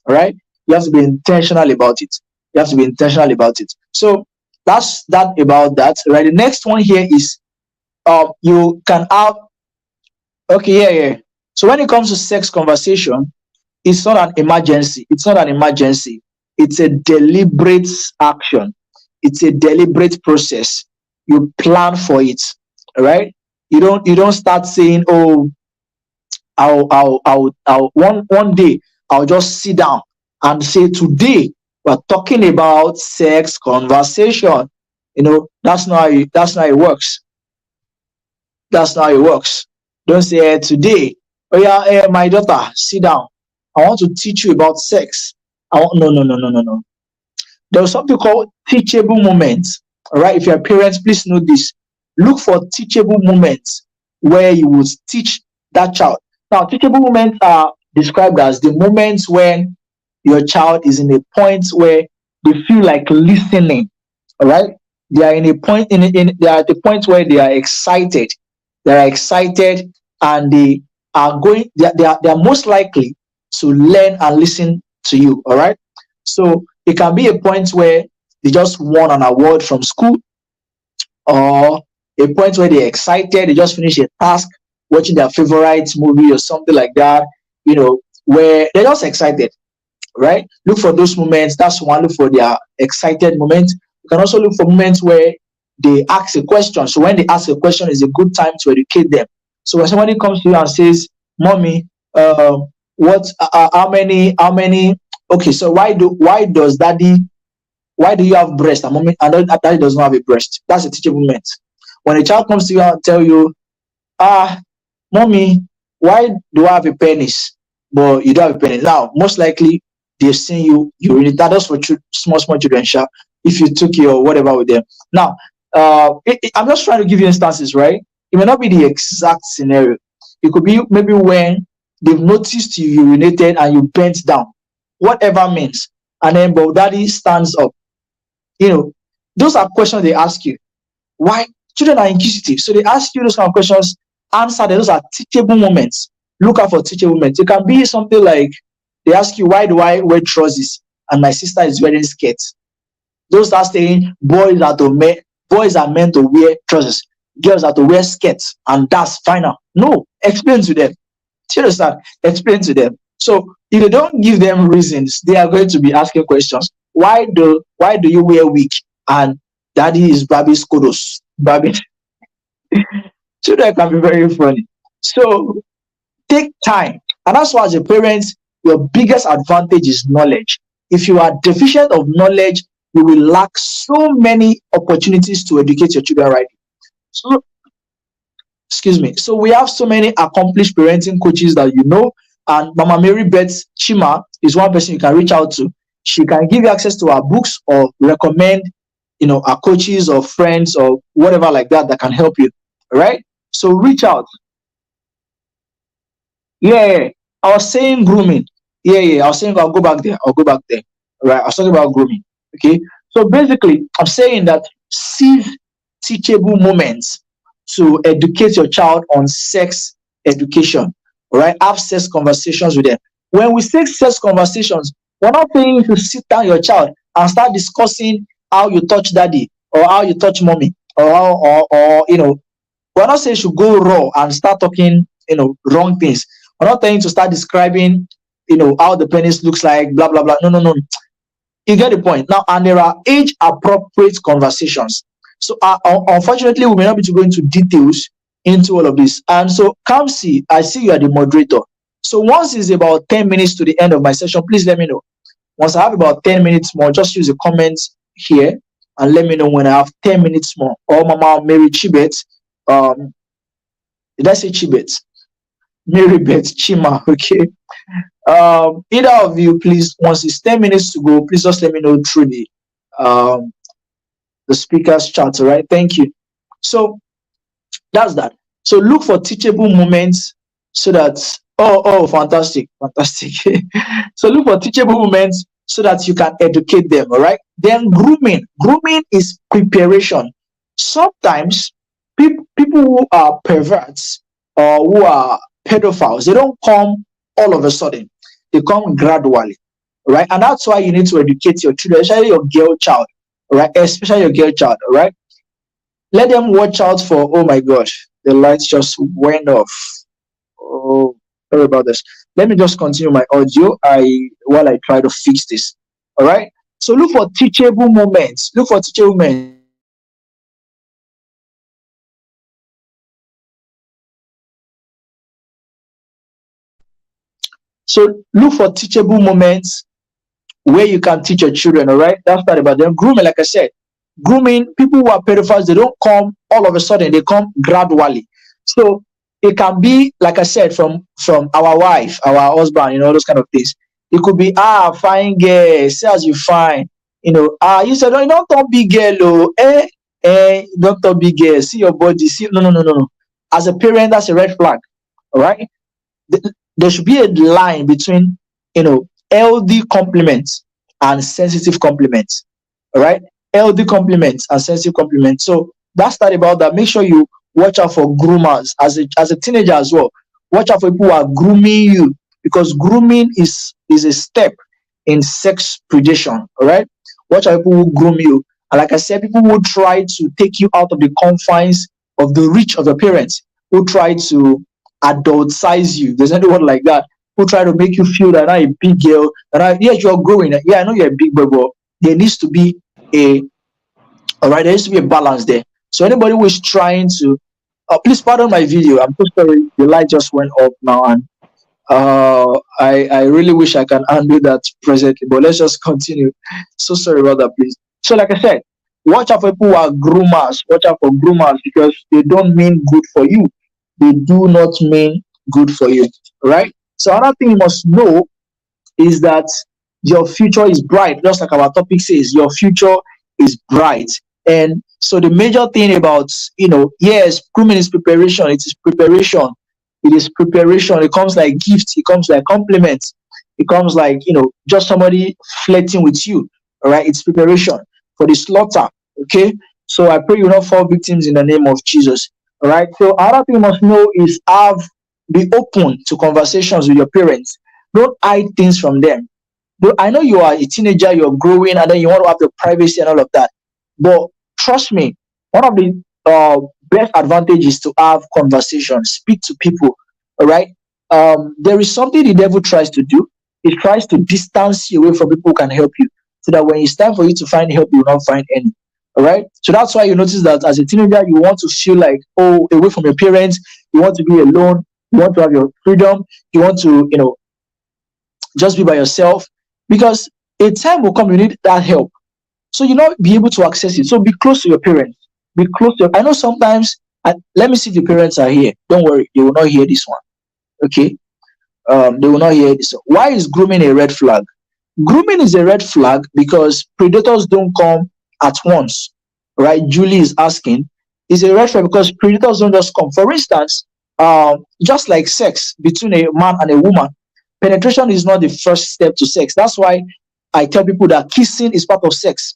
All right? You have to be intentional about it. You have to be intentional about it. So that's that about that. Right. The next one here is you can have yeah. So when it comes to sex conversation, it's not an emergency. It's not an emergency. It's a deliberate action. It's a deliberate process. You plan for it. All right? You don't start saying, oh, I'll one day I'll just sit down and say, today we're talking about sex conversation. You know, that's not how it works. That's not how it works. Don't say, today, oh yeah, my daughter, sit down. I want to teach you about sex. No. There's something called teachable moments. All right, if you're a parent, please know this. Look for teachable moments where you will teach that child. Now, teachable moments are described as the moments when your child is in a point where they feel like listening. All right, they are in a point they are at the point where they are excited. They are excited, and they are going. They are most likely to learn and listen to you. All right, so it can be a point where they just won an award from school, or a point where they're excited, they just finish a task, watching their favorite movie or something like that, you know, where they're just excited, right? Look for those moments. That's one. Look for their excited moments. You can also look for moments where they ask a question. So when they ask a question, is a good time to educate them. So when somebody comes to you and says, mommy, how many, okay, so why do you have breast and mommy and daddy does not have a breast? That's a teachable moment. When a child comes to you and tell you, mommy, why do I have a penis but you don't have a penis? Now, most likely they've seen you urinate. That is for small children, if you took your whatever with them. Now, I'm just trying to give you instances, right? It may not be the exact scenario. It could be maybe when they've noticed you urinated and you bent down, whatever means, and then but daddy stands up. You know, those are questions they ask you. Why? Children are inquisitive, so they ask you those kind of questions. Answer them. Those are teachable moments. Look out for teachable moments. It can be something like they ask you, why do I wear trousers and my sister is wearing skirts? Those are saying boys are meant to wear trousers, girls are to wear skirts, and that's final. No, explain to them. Do you understand? Explain to them. So if you don't give them reasons, they are going to be asking questions. Why do you wear wig and Daddy is Babi's kudos. Baby, children can be very funny. So take time. And that's why, as a parent, your biggest advantage is knowledge. If you are deficient of knowledge, you will lack so many opportunities to educate your children right. So, excuse me. So we have so many accomplished parenting coaches that you know, and Mama Mary Beth Chima is one person you can reach out to. She can give you access to our books or recommend, our coaches or friends or whatever like that that can help you. All right. So reach out. Yeah, I was saying grooming. Yeah, I was saying I'll go back there. I'll go back there. Right. I was talking about grooming. Okay. So basically, I'm saying that seize teachable moments to educate your child on sex education. All right. Have sex conversations with them. When we say sex conversations, we're not saying to sit down your child and start discussing how you touch daddy or how you touch mommy or how or we're not saying you should go raw and start talking, wrong things. We're not telling you to start describing, how the penis looks like, blah, blah, blah. No, no, no. You get the point. Now, and there are age appropriate conversations. So, unfortunately, we may not be able to go into details into all of this. And so, Kamsi, I see you are the moderator. So, once it's about 10 minutes to the end of my session, please let me know. Once I have about 10 minutes more, just use the comments here and let me know when I have 10 minutes more. Or Mama Mary Chibet, did I say Chibet? Mary Beth Chima, okay. Either of you, please, once it's 10 minutes to go, please just let me know through the speaker's chat, all right? Thank you. So that's that. So look for teachable moments so that fantastic. So look for teachable moments so that you can educate them, all right? Then grooming. Grooming is preparation. Sometimes people who are perverts or who are pedophiles, they don't come all of a sudden. They come gradually, right? And that's why you need to educate your children, especially your girl child, right? Especially your girl child, right? Let them watch out for, oh my gosh, the lights just went off. Oh, sorry about this. Let me just continue my audio while I try to fix this. All right. So look for teachable moments. Look for teachable moments. So look for teachable moments where you can teach your children, all right? That's not about them. Grooming, like I said, grooming, people who are pedophiles, they don't come all of a sudden, they come gradually. So it can be, like I said, from our wife, our husband, those kind of things. It could be, fine girl, see as you fine. You said, no, you don't talk big girl, don't talk big girl, see your body, see, no. As a parent, that's a red flag, all right? There should be a line between, healthy compliments and sensitive compliments. All right, healthy compliments and sensitive compliments. So that's that about that. Make sure you watch out for groomers as a teenager as well. Watch out for people who are grooming you, because grooming is a step in sex predation. All right, watch out for people who groom you. And like I said, people who try to take you out of the confines of the reach of your parents, who try to adult size you. There's anyone like that who try to make you feel that I'm a big girl, yes, you're growing. Yeah, I know you're a big boy, but there needs to be there needs to be a balance there. So anybody who is trying to, please pardon my video. I'm so sorry. The light just went off now, and I really wish I can undo that presently, but let's just continue. So sorry about that, please. So like I said, watch out for people who are groomers. Watch out for groomers, because they don't mean good for you. They do not mean good for you, right? So another thing you must know is that your future is bright. Just like our topic says, your future is bright. And so the major thing about, yes, grooming is preparation. It is preparation. It is preparation. It comes like gifts. It comes like compliments. It comes like, just somebody flirting with you. All right. It's preparation for the slaughter. Okay. So I pray you not fall victims in the name of Jesus. All right. So another thing you must know is be open to conversations with your parents. Don't hide things from them. I know you are a teenager, you're growing, and then you want to have the privacy and all of that. But trust me, one of the best advantages is to have conversations, speak to people. All right. There is something the devil tries to do. He tries to distance you away from people who can help you, so that when it's time for you to find help, you will not find any. All right. So that's why you notice that as a teenager, you want to feel like, oh, away from your parents. You want to be alone. You want to have your freedom. You want to, just be by yourself, because a time will come you need that help. So you not be able to access it. So be close to your parents. Be close to. I know sometimes. Let me see if the parents are here. Don't worry, they will not hear this one. Okay. They will not hear this. Why is grooming a red flag? Grooming is a red flag because predators don't come at once, right? Julie is asking, is a red flag because predators don't just come. For instance, just like sex between a man and a woman, penetration is not the first step to sex. That's why I tell people that kissing is part of sex.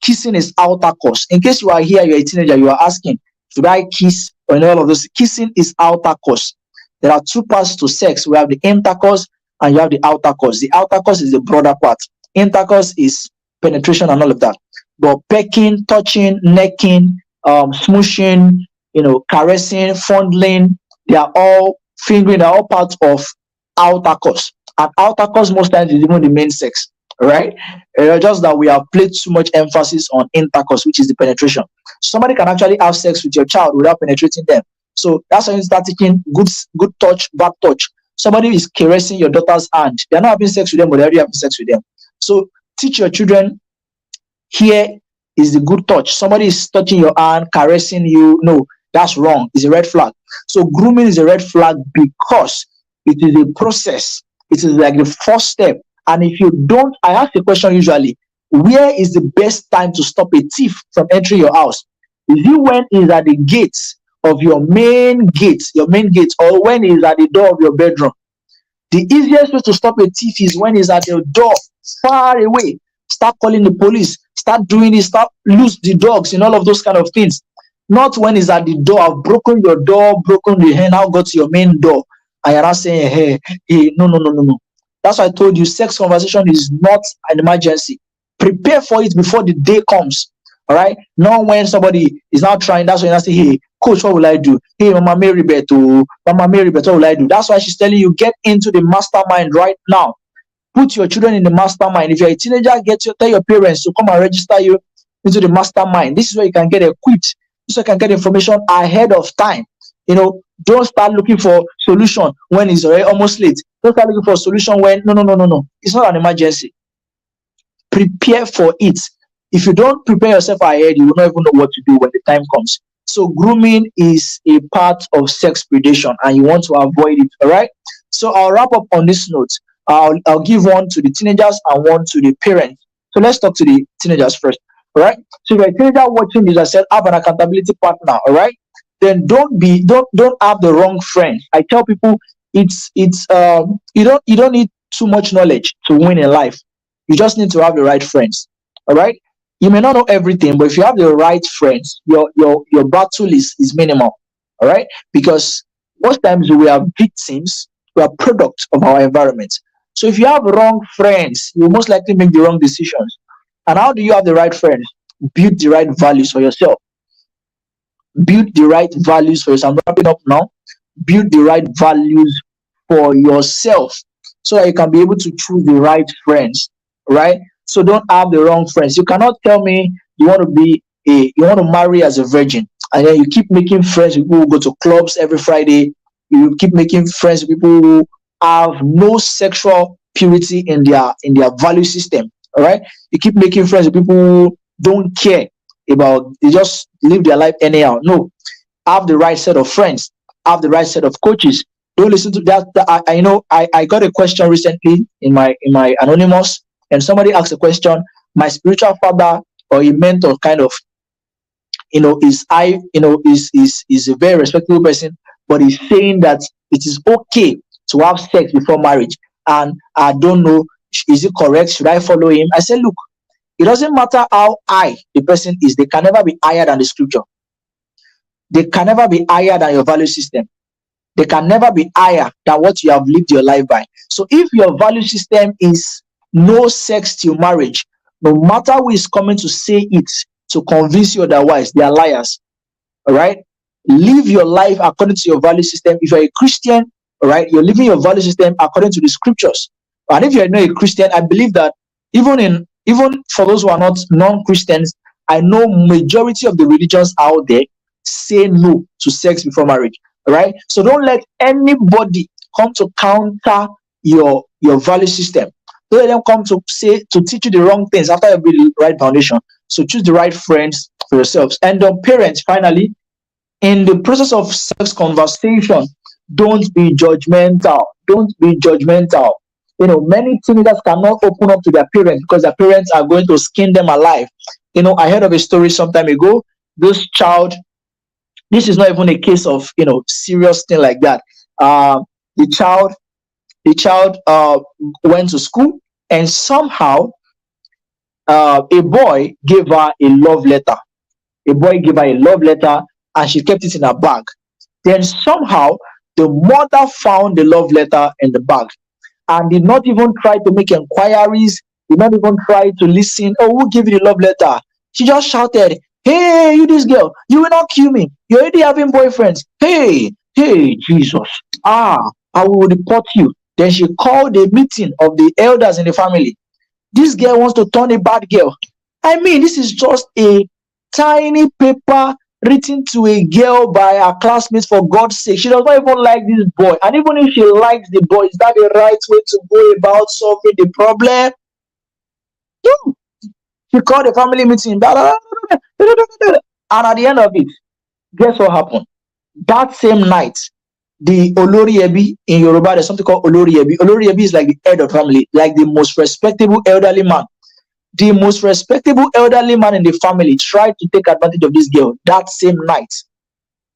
Kissing is outer course. In case you are here, you're a teenager, you are asking, should I kiss or all of this? Kissing is outer course. There are two parts to sex. We have the intercourse and you have the outer course. The outer course is the broader part. Intercourse is penetration and all of that. But pecking, touching, necking, smooshing, caressing, fondling, they are all fingering, they are all parts of outer course. And outer course most times is even the main sex, right? Just that we have placed too much emphasis on intercourse, which is the penetration. Somebody can actually have sex with your child without penetrating them. So that's when you start taking good touch, bad touch. Somebody is caressing your daughter's hand. They're not having sex with them, but they're already having sex with them. So teach your children, here is the good touch. Somebody is touching your hand, caressing you. No, that's wrong. It's a red flag. So grooming is a red flag because it is a process. It is like the first step. And if you don't, I ask the question usually, where is the best time to stop a thief from entering your house? Is it when he's at the gates of your main gate, or when he's at the door of your bedroom? The easiest way to stop a thief is when he's at your door, far away. Start calling the police, start doing this, start lose the dogs and all of those kind of things. Not when he's at the door. I've broken your door, broken the hand, now go to your main door. And you're not saying, hey, no. That's why I told you, sex conversation is not an emergency. Prepare for it before the day comes. All right. Not when somebody is now trying, that's when I say, hey, coach, what will I do? Hey, Mama Mary Beto, what will I do? That's why she's telling you, get into the mastermind right now. Put your children in the mastermind. If you're a teenager, tell your parents to come and register you into the mastermind. This is where you can get equipped. This is where you can get information ahead of time. Don't start looking for solution when it's already almost late. Don't start looking for a solution when no. It's not an emergency. Prepare for it. If you don't prepare yourself ahead, you will not even know what to do when the time comes. So grooming is a part of sex predation and you want to avoid it. All right. So I'll wrap up on this note. I'll give one to the teenagers and one to the parents. So let's talk to the teenagers first. All right. So if you're a teenager watching this, I said have an accountability partner. All right. Then don't have the wrong friends. I tell people you don't need too much knowledge to win in life. You just need to have the right friends. All right. You may not know everything, but if you have the right friends, your battle is minimal. All right. Because most times we are victims, we are products of our environment. So if you have wrong friends, you most likely make the wrong decisions. And how do you have the right friends? Build the right values for yourself. Build the right values for yourself. I'm wrapping up now. Build the right values for yourself so that you can be able to choose the right friends, right? So don't have the wrong friends. You cannot tell me you want to marry as a virgin, and then you keep making friends with people who go to clubs every Friday. You keep making friends with people who have no sexual purity in their value system. All right, you keep making friends with people who don't care about, they just live their life anyhow. No, have the right set of friends, have the right set of coaches. Don't listen to that. I know I got a question recently in my anonymous, and somebody asked a question. My spiritual father or a mentor kind of, is a very respectable person, but he's saying that it is okay to have sex before marriage. And I don't know, is it correct? Should I follow him? I said, look, it doesn't matter how high the person is. They can never be higher than the scripture. They can never be higher than your value system. They can never be higher than what you have lived your life by. So if your value system is no sex till marriage, no matter who is coming to say it to convince you otherwise, they are liars. All right? Live your life according to your value system. If you're a Christian, all right, you're living your value system according to the scriptures. And if you're not a Christian, I believe that even for those who are not non-Christians, I know majority of the religions out there say no to sex before marriage. All right. So don't let anybody come to counter your value system. Don't let them come to say to teach you the wrong things after you build the right foundation. So choose the right friends for yourselves. And parents, finally, in the process of sex conversation, don't be judgmental. Don't be judgmental. Many teenagers cannot open up to their parents because their parents are going to skin them alive. I heard of a story some time ago. This child, this is not even a case of serious thing like that. The child, went to school, and somehow a boy gave her a love letter. A boy gave her a love letter, and she kept it in her bag. Then somehow the mother found the love letter in the bag and did not even try to make inquiries, did not even try to listen. Oh, who gave you the love letter? She just shouted, "Hey, you this girl, you will not kill me. You're already having boyfriends. Hey, Jesus. I will report you." Then she called a meeting of the elders in the family. This girl wants to turn a bad girl. I mean, this is just a tiny paper written to a girl by her classmates, for God's sake. She does not even like this boy. And even if she likes the boy, is that the right way to go about solving the problem? No. She called a family meeting. Blah, blah, blah, blah, blah, blah. And at the end of it, guess what happened? That same night, the Oloriebi in Yoruba, there's something called Oloriebi. Oloriebi is like the head of family, like the most respectable elderly man. The most respectable elderly man in the family tried to take advantage of this girl that same night.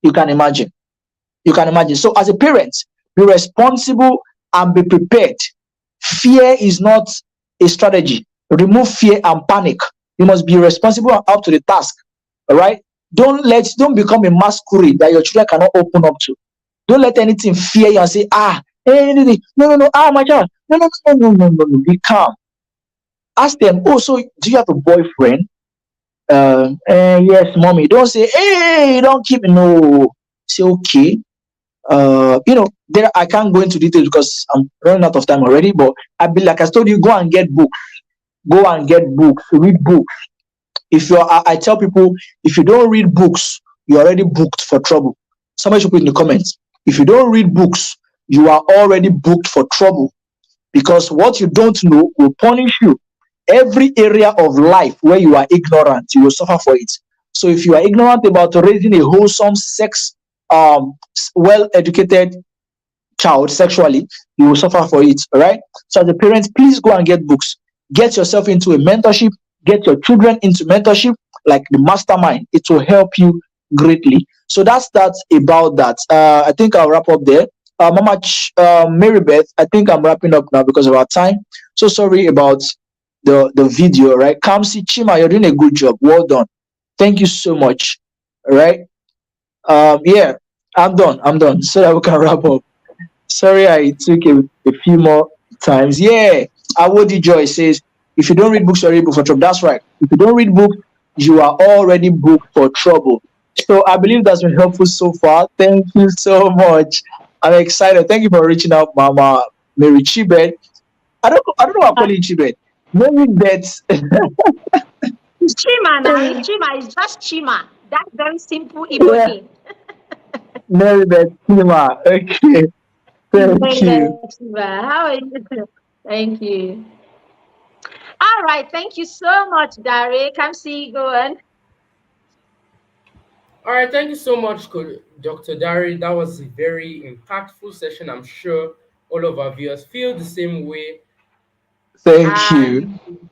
You can imagine. You can imagine. So, as a parent, be responsible and be prepared. Fear is not a strategy. Remove fear and panic. You must be responsible and up to the task. All right. Don't become a masquerade that your children cannot open up to. Don't let anything fear you and say, anything. No, my child. No. Be calm. Ask them, "Oh, so do you have a boyfriend?" Yes, mommy. Don't say, "Hey, don't keep." No. Say, "Okay." There I can't go into details because I'm running out of time already. But like I told you, go and get books. Go and get books. Read books. I tell people, if you don't read books, you're already booked for trouble. Somebody should put in the comments. If you don't read books, you are already booked for trouble, because what you don't know will punish you. Every area of life where you are ignorant, you will suffer for it. So if you are ignorant about raising a wholesome, well-educated child sexually, you will suffer for it. All right. So as a parent, please go and get books. Get yourself into a mentorship. Get your children into mentorship, like the Mastermind. It will help you greatly. So that's about that. I think I'll wrap up there. Mama Mary Beth, I think I'm wrapping up now because of our time. So sorry about the video, right? Kamsi Chima, you're doing a good job. Well done. Thank you so much. All right. Yeah, I'm done. So that we can wrap up. Sorry, I took a few more times. Yeah, Awodi Joy says, if you don't read books, you're already booked for trouble. That's right. If you don't read books, you are already booked for trouble. So I believe that's been helpful so far. Thank you so much. I'm excited. Thank you for reaching out, Mama Mary Chibet. I don't know why I call you Chibet. Mary Bet. It's Chima now. It's Chima. It's just Chima. That's very simple Igbo Yeah, name. Mary Bet Chima. Okay. Thank you. Chima. How are you? Thank you. All right. Thank you so much, Dari. Come see you going. All right, thank you so much, Dr. Dari. That was a very impactful session. I'm sure all of our viewers feel the same way. Thank you. And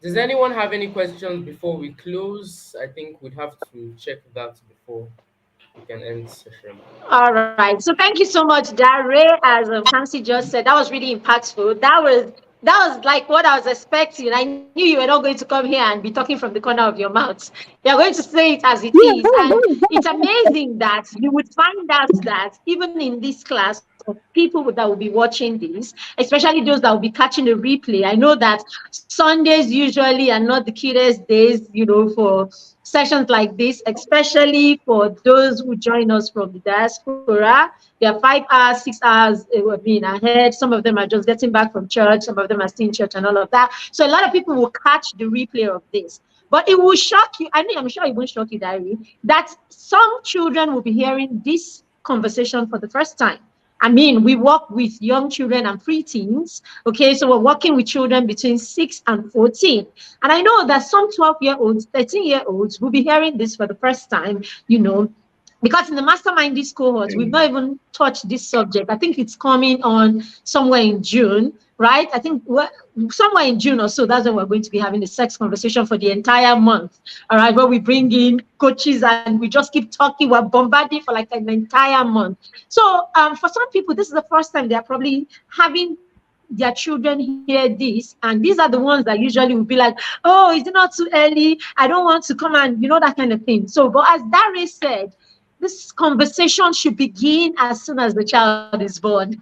Does anyone have any questions before we close? I think we'd have to check that before we can end the session. all right. So thank you so much, Dare. As Kamsi just said, that was really impactful. That was like what I was expecting. I knew you were not going to come here and be talking from the corner of your mouth. You're going to say it as it is. And it's amazing that you would find out that even in this class of people that will be watching this, especially those that will be catching the replay, I know that Sundays usually are not the cutest days, for sessions like this, especially for those who join us from the diaspora. They are 5 hours, 6 hours, ahead. Some of them are just getting back from church. Some of them are still in church and all of that. So a lot of people will catch the replay of this. But it will shock you. I mean, I'm sure it won't shock you, Diary, that some children will be hearing this conversation for the first time. I mean, we work with young children and preteens. Okay, so we're working with children between 6 and 14. And I know that some 12-year-olds, 13-year-olds will be hearing this for the first time, because in the mastermind this cohort, we've not even touched this subject. I think it's coming on somewhere in June, right? I think somewhere in June or so, that's when we're going to be having the sex conversation for the entire month. All right, where we bring in coaches and we just keep talking. We're bombarding for like an entire month. So for some people, this is the first time they're probably having their children hear this, and these are the ones that usually will be like, oh, is it not too early? I don't want to come, and that kind of thing. So, but as Dare said, this conversation should begin as soon as the child is born.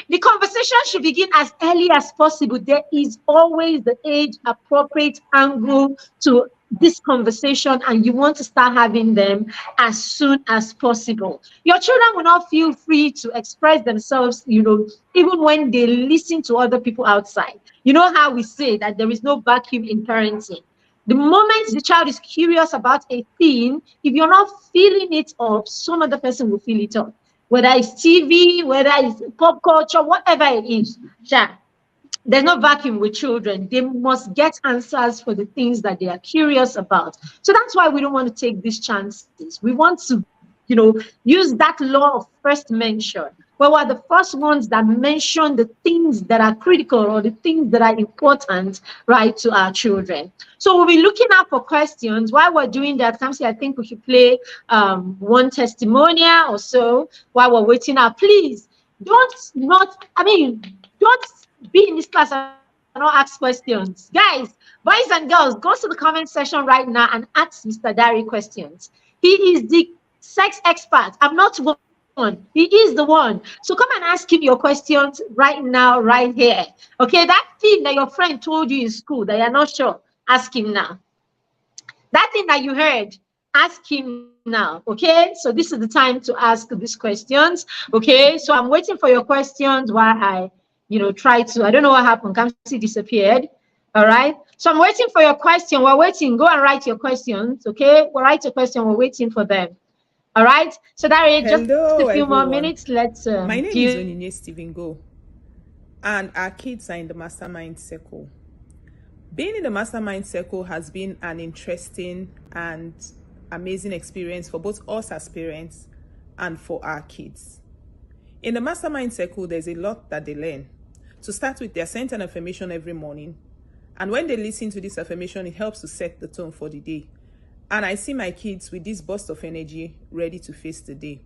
The conversation should begin as early as possible. There is always the age appropriate angle to this conversation, and you want to start having them as soon as possible. Your children will not feel free to express themselves, even when they listen to other people outside. You know how we say that there is no vacuum in parenting. The moment the child is curious about a thing, if you're not feeling it up, some other person will feel it up. Whether it's TV, whether it's pop culture, whatever it is. There's no vacuum with children. They must get answers for the things that they are curious about. So that's why we don't want to take these chances. We want to, use that law of first mention, where we're the first ones that mention the things that are critical or the things that are important, right, to our children. So we'll be looking out for questions. While we're doing that, Kamsi, I think we should play one testimonial or so while we're waiting out. Please don't be in this class and not ask questions. Guys, boys and girls, go to the comment section right now and ask Mr. Dari questions. He is the sex expert. I'm not one. He is the one. So come and ask him your questions right now, right here. Okay, that thing that your friend told you in school that you're not sure, ask him now. That thing that you heard, ask him now. Okay, so this is the time to ask these questions. Okay, so I'm waiting for your questions while I try to, I don't know what happened. Kamsi disappeared. All right. So I'm waiting for your question. We're waiting. Go and write your questions. Okay. We'll write your question. We're waiting for them. All right. So Daria, just a few more minutes. Let's. My name is Onyinye Stephen Go, and our kids are in the Mastermind Circle. Being in the Mastermind Circle has been an interesting and amazing experience for both us as parents and for our kids. In the Mastermind Circle, there's a lot that they learn. To start with, they're sent an affirmation every morning. And when they listen to this affirmation, it helps to set the tone for the day. And I see my kids with this burst of energy, ready to face the day.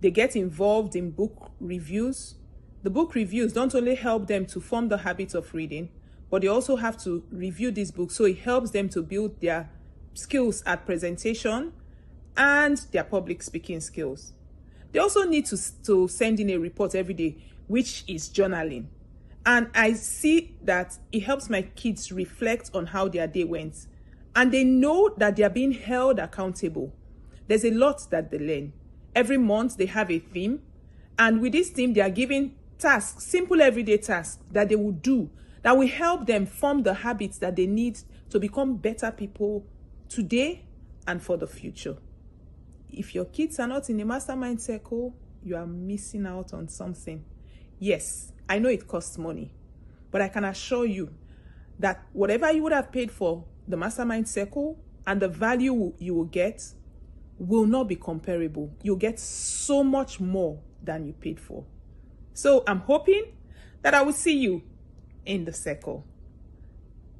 They get involved in book reviews. The book reviews don't only help them to form the habit of reading, but they also have to review this book. So it helps them to build their skills at presentation and their public speaking skills. They also need to send in a report every day, which is journaling. And I see that it helps my kids reflect on how their day went. And they know that they are being held accountable. There's a lot that they learn. Every month they have a theme. And with this theme, they are given tasks, simple everyday tasks that they will do, that will help them form the habits that they need to become better people today and for the future. If your kids are not in a Mastermind Circle, you are missing out on something. Yes, I know it costs money, but I can assure you that whatever you would have paid for the Mastermind Circle and the value you will get will not be comparable. You'll get so much more than you paid for. So I'm hoping that I will see you in the circle.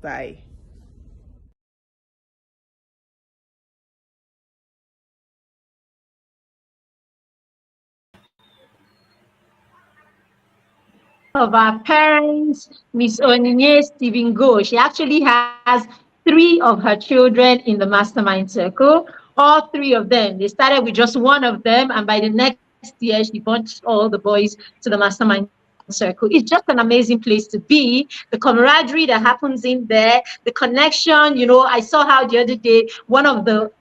Bye. Of our parents, Miss Onyinye Stephen Go. She actually has 3 of her children in the Mastermind Circle. All 3 of them. They started with just one of them, and by the next year, she bunched all the boys to the Mastermind Circle. It's just an amazing place to be. The camaraderie that happens in there, the connection. I saw how the other day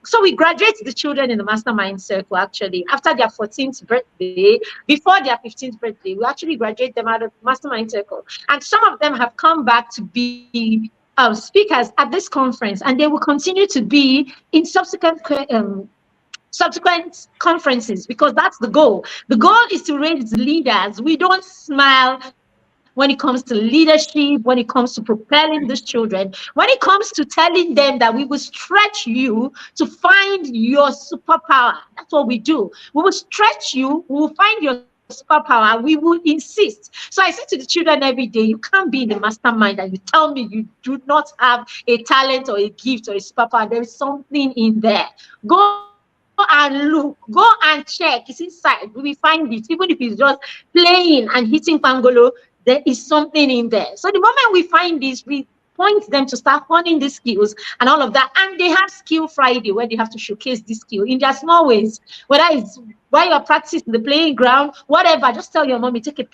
so we graduate the children in the Mastermind Circle actually after their 14th birthday, before their 15th birthday. We actually graduate them out of the Mastermind Circle, and some of them have come back to be speakers at this conference, and they will continue to be in subsequent conferences, because that's the goal. The goal is to raise leaders. We don't smile when it comes to leadership, when it comes to propelling these children, when it comes to telling them that we will stretch you to find your superpower. That's what we do. We will stretch you, we will find your superpower, we will insist. So I say to the children every day, you can't be in the mastermind and you tell me you do not have a talent or a gift or a superpower. There is something in there. Go and look, go and check. It's inside. We will find it. Even if it's just playing and hitting pangolo, there is something in there. So the moment we find this, we point them to start honing these skills and all of that. And they have Skill Friday where they have to showcase this skill in their small ways, whether it's while you're practicing the playing ground, whatever. Just tell your mommy, take a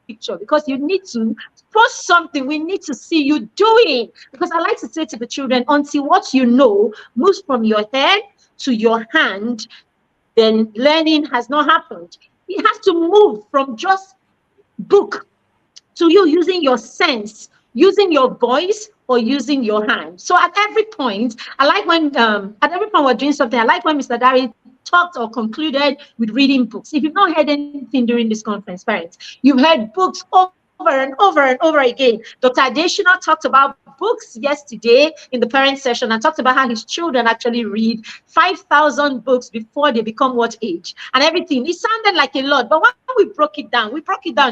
picture, because you need to post something. We need to see you doing. Because I like to say to the children, until what you know moves from your head to your hand, then learning has not happened. It has to move from just book to you using your sense, using your voice, or using your hand. So at every point, I like when we're doing something, I like when Mr. Dari talked or concluded with reading books. If you've not heard anything during this conference, parents, you've heard books over and over and over again. Dr. Adeshina talked about books yesterday in the parent session and talked about how his children actually read 5,000 books before they become what age and everything. It sounded like a lot, but when we broke it down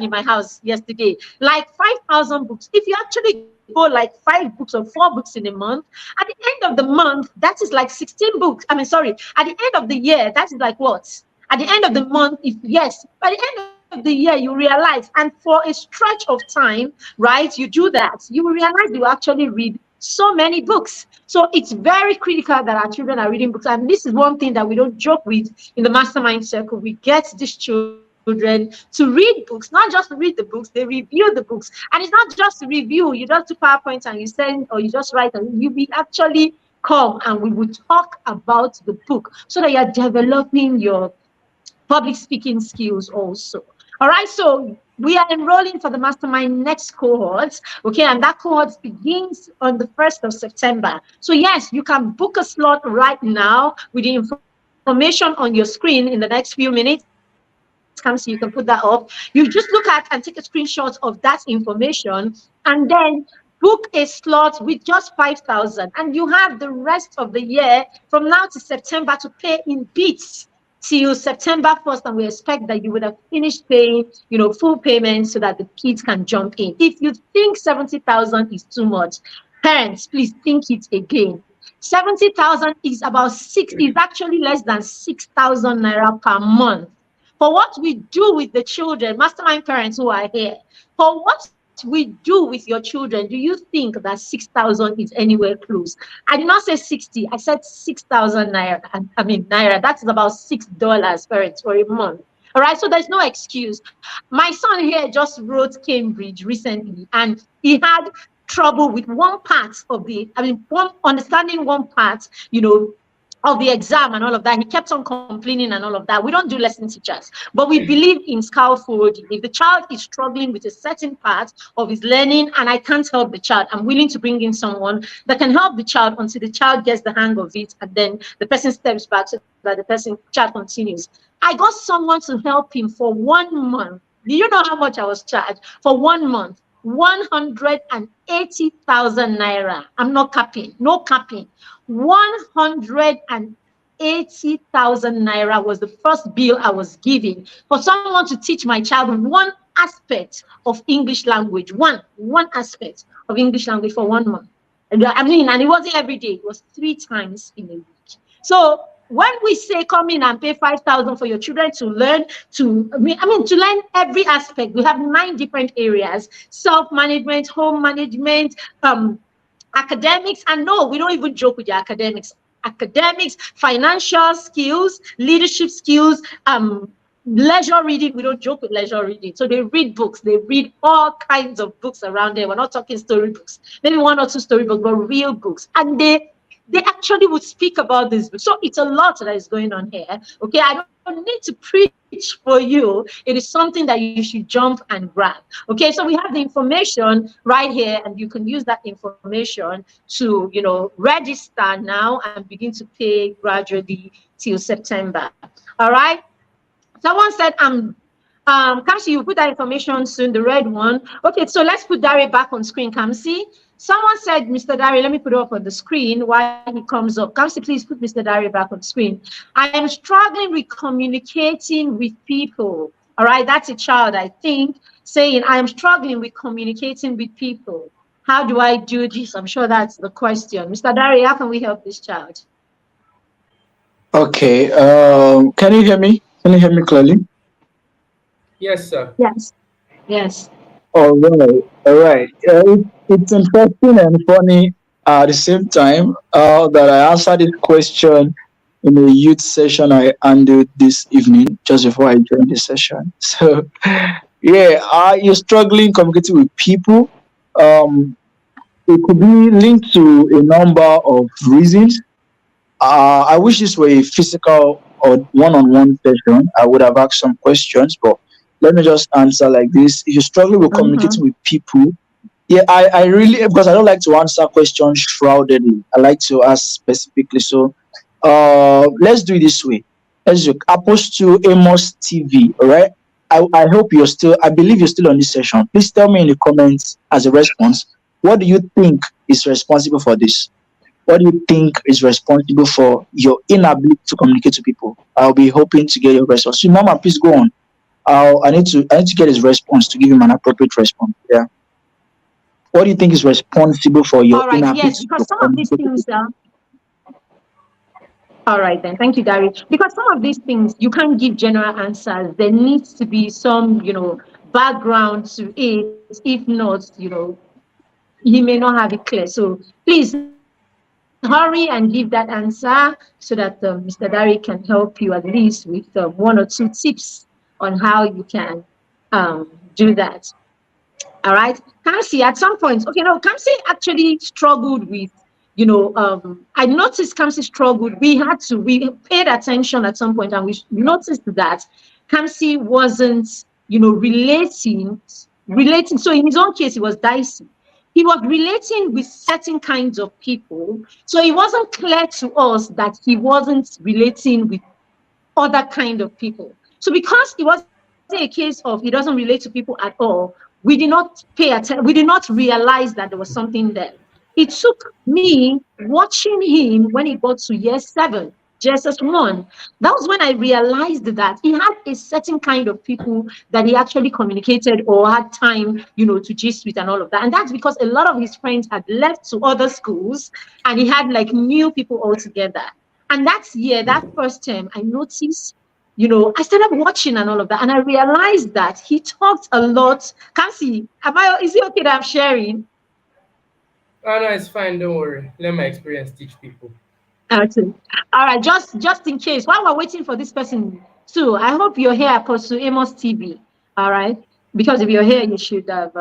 in my house yesterday, like 5,000 books. If you actually go like 5 books or 4 books in a month, at the end of the month, that is like 16 books. At the end of the year, that is like what? At the end of the month, by the end of the year, you realize, and for a stretch of time, right, you do that, you will realize you actually read so many books. So it's very critical that our children are reading books. And this is one thing that we don't joke with in the Mastermind Circle. We get these children to read books, not just to read the books, they review the books. And it's not just review, you just do PowerPoint and you send, or you just write, and you will actually come and we will talk about the book so that you're developing your public speaking skills also. All right, so we are enrolling for the Mastermind next cohort, okay, and that cohort begins on the 1st of September. So yes, you can book a slot right now with the information on your screen in the next few minutes. So you can put that up. You just look at and take a screenshot of that information and then book a slot with just 5,000, and you have the rest of the year from now to September to pay in bits till September 1st, and we expect that you would have finished paying, full payment so that the kids can jump in. If you think 70,000 is too much, parents, please think it again. 70,000 is actually less than 6,000 naira per month. For what we do with the children, Mastermind parents who are here, for what we do with your children, do you think that 6,000 is anywhere close? I did not say 60, I said 6,000 naira. Naira, that's about $6 parents for a month. All right, so there's no excuse. My son here just wrote Cambridge recently, and he had trouble with understanding one part, of the exam and all of that. He kept on complaining and all of that. We don't do lesson teachers, but we believe in scaffolding. If the child is struggling with a certain part of his learning and I can't help the child, I'm willing to bring in someone that can help the child until the child gets the hang of it, and then the person steps back so that the child continues. I got someone to help him for 1 month. Do you know how much I was charged for 1 month? 180,000 naira. I'm not capping, no capping. 180,000 naira was the first bill I was giving for someone to teach my child one aspect of English language, one aspect of English language for 1 month. And it wasn't every day, it was 3 times in a week. So when we say come in and pay 5,000 for your children to learn, to learn every aspect, we have 9 different areas: self-management, home management, academics. And no, we don't even joke with the academics, financial skills, leadership skills, leisure reading. We don't joke with leisure reading. So they read books, they read all kinds of books around there. We're not talking storybooks, maybe 1 or 2 storybooks, but real books. And they they actually would speak about this book. So it's a lot that is going on here. Okay, I don't need to preach for you. It is something that you should jump and grab. Okay, so we have the information right here, and you can use that information to, register now and begin to pay gradually till September. All right. Someone said, Kamsi, you put that information soon, the red one. Okay, so let's put Dari back on screen, Kamsi. Someone said, Mr. Dari, let me put it up on the screen while he comes up. Kamsi, please put Mr. Dari back on screen. I am struggling with communicating with people. All right, that's a child, I think, saying, I am struggling with communicating with people. How do I do this? I'm sure that's the question. Mr. Dari, how can we help this child? Okay. Can you hear me? Can you hear me clearly? Yes, sir. Yes. Yes. All right. All right. It's interesting and funny at the same time that I answered this question in a youth session I handled this evening just before I joined the session. So, yeah, are you struggling communicating with people? Um, it could be linked to a number of reasons. I wish this were a physical or one-on-one session. I would have asked some questions, but let me just answer like this. If you're struggling with communicating with people, yeah, I really, because I don't like to answer questions shroudedly. I like to ask specifically. So, let's do it this way. Let's do Apostle Amos TV. All right. I hope I believe you're still on this session. Please tell me in the comments as a response, what do you think is responsible for this? What do you think is responsible for your inability to communicate to people? I'll be hoping to get your response. So, Mama, please go on. I need to get his response to give him an appropriate response. Yeah. What do you think is responsible for your All right. inability Yes, because to some of these communicate? things all right then. Thank you, Dari. Because some of these things you can't give general answers. There needs to be some, background to it. If not, he may not have it clear. So please hurry and give that answer so that Mr. Dari can help you at least with one or two tips on how you can do that. All right. Kamsi, at some point, okay, no, Kamsi actually struggled with, I noticed Kamsi struggled. We paid attention at some point and we noticed that Kamsi wasn't, relating. So in his own case, it was dicey. He was relating with certain kinds of people. So it wasn't clear to us that he wasn't relating with other kind of people. So because it wasn't a case of he doesn't relate to people at all, we did not pay attention. We did not realize that there was something there. It took me watching him when he got to year 7, JSS1. That was when I realized that he had a certain kind of people that he actually communicated or had time, to gist with and all of that. And that's because a lot of his friends had left to other schools and he had like new people altogether. And that first term, I noticed, I started watching and all of that. And I realized that he talked a lot. Kamsi, is it okay that I'm sharing? Oh, no, it's fine. Don't worry. Let my experience teach people. Okay. All right. Just in case, while we're waiting for this person too, I hope you're here, Apostle Amos TV. All right. Because if you're here, you should have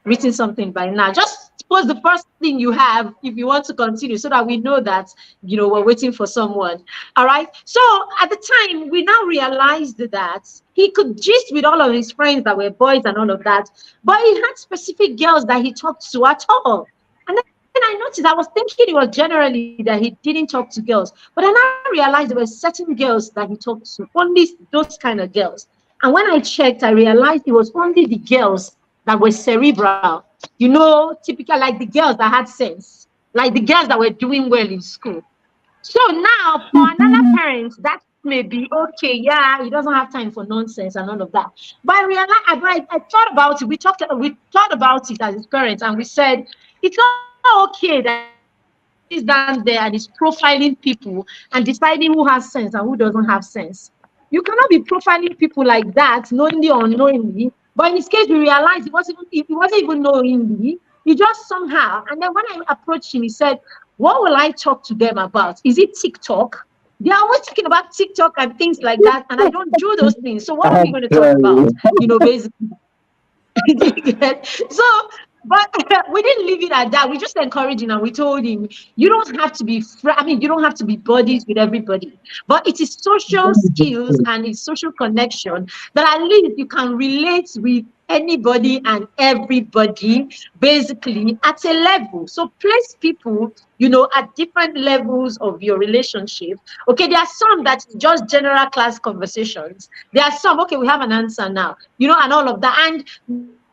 written something by now. Just post the first thing you have if you want to continue so that we know that, we're waiting for someone. All right. So at the time, we now realized that he could gist with all of his friends that were boys and all of that, but he had specific girls that he talked to at all. And then I noticed, I was thinking it was generally that he didn't talk to girls, but I now realized there were certain girls that he talked to, only those kind of girls. And when I checked, I realized it was only the girls that were cerebral, typical, like the girls that had sense, like the girls that were doing well in school. So now, for another parent, that may be okay. Yeah, he doesn't have time for nonsense and all of that. But I realized, I thought about it. We thought about it as his parents, and we said it's not okay that he's down there and he's profiling people and deciding who has sense and who doesn't have sense. You cannot be profiling people like that, knowingly or unknowingly. But in his case, we realized it wasn't even knowingly. He just somehow. And then when I approached him, he said, "What will I talk to them about? Is it TikTok? They're always talking about TikTok and things like that, and I don't do those things. So what are we going to talk about? Basically." So But we didn't leave it at that. We just encouraged him and we told him, you don't have to be, you don't have to be buddies with everybody. But it is social skills and it's social connection that at least you can relate with anybody and everybody basically at a level. So place people, at different levels of your relationship. Okay, there are some that just general class conversations. There are some, okay, we have an answer now, and all of that. And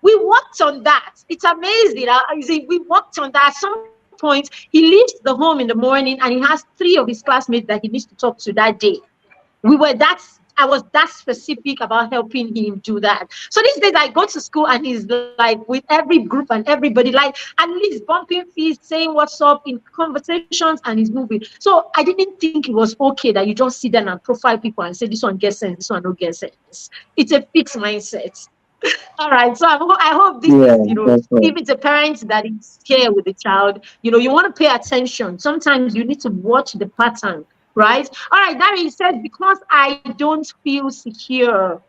we worked on that. It's amazing. We worked on that. At some point, he leaves the home in the morning and he has 3 of his classmates that he needs to talk to that day. I was that specific about helping him do that. So these days I go to school and he's like with every group and everybody, like at least bumping feet, saying what's up in conversations, and he's moving. So I didn't think it was okay that you just sit down and profile people and say this one gets sense, this one no get sense. It's a fixed mindset. All right. So I hope this Yeah, is, that's right. if it's a parent that is here with the child, you want to pay attention. Sometimes you need to watch the pattern, right? All right. That being said, because I don't feel secure.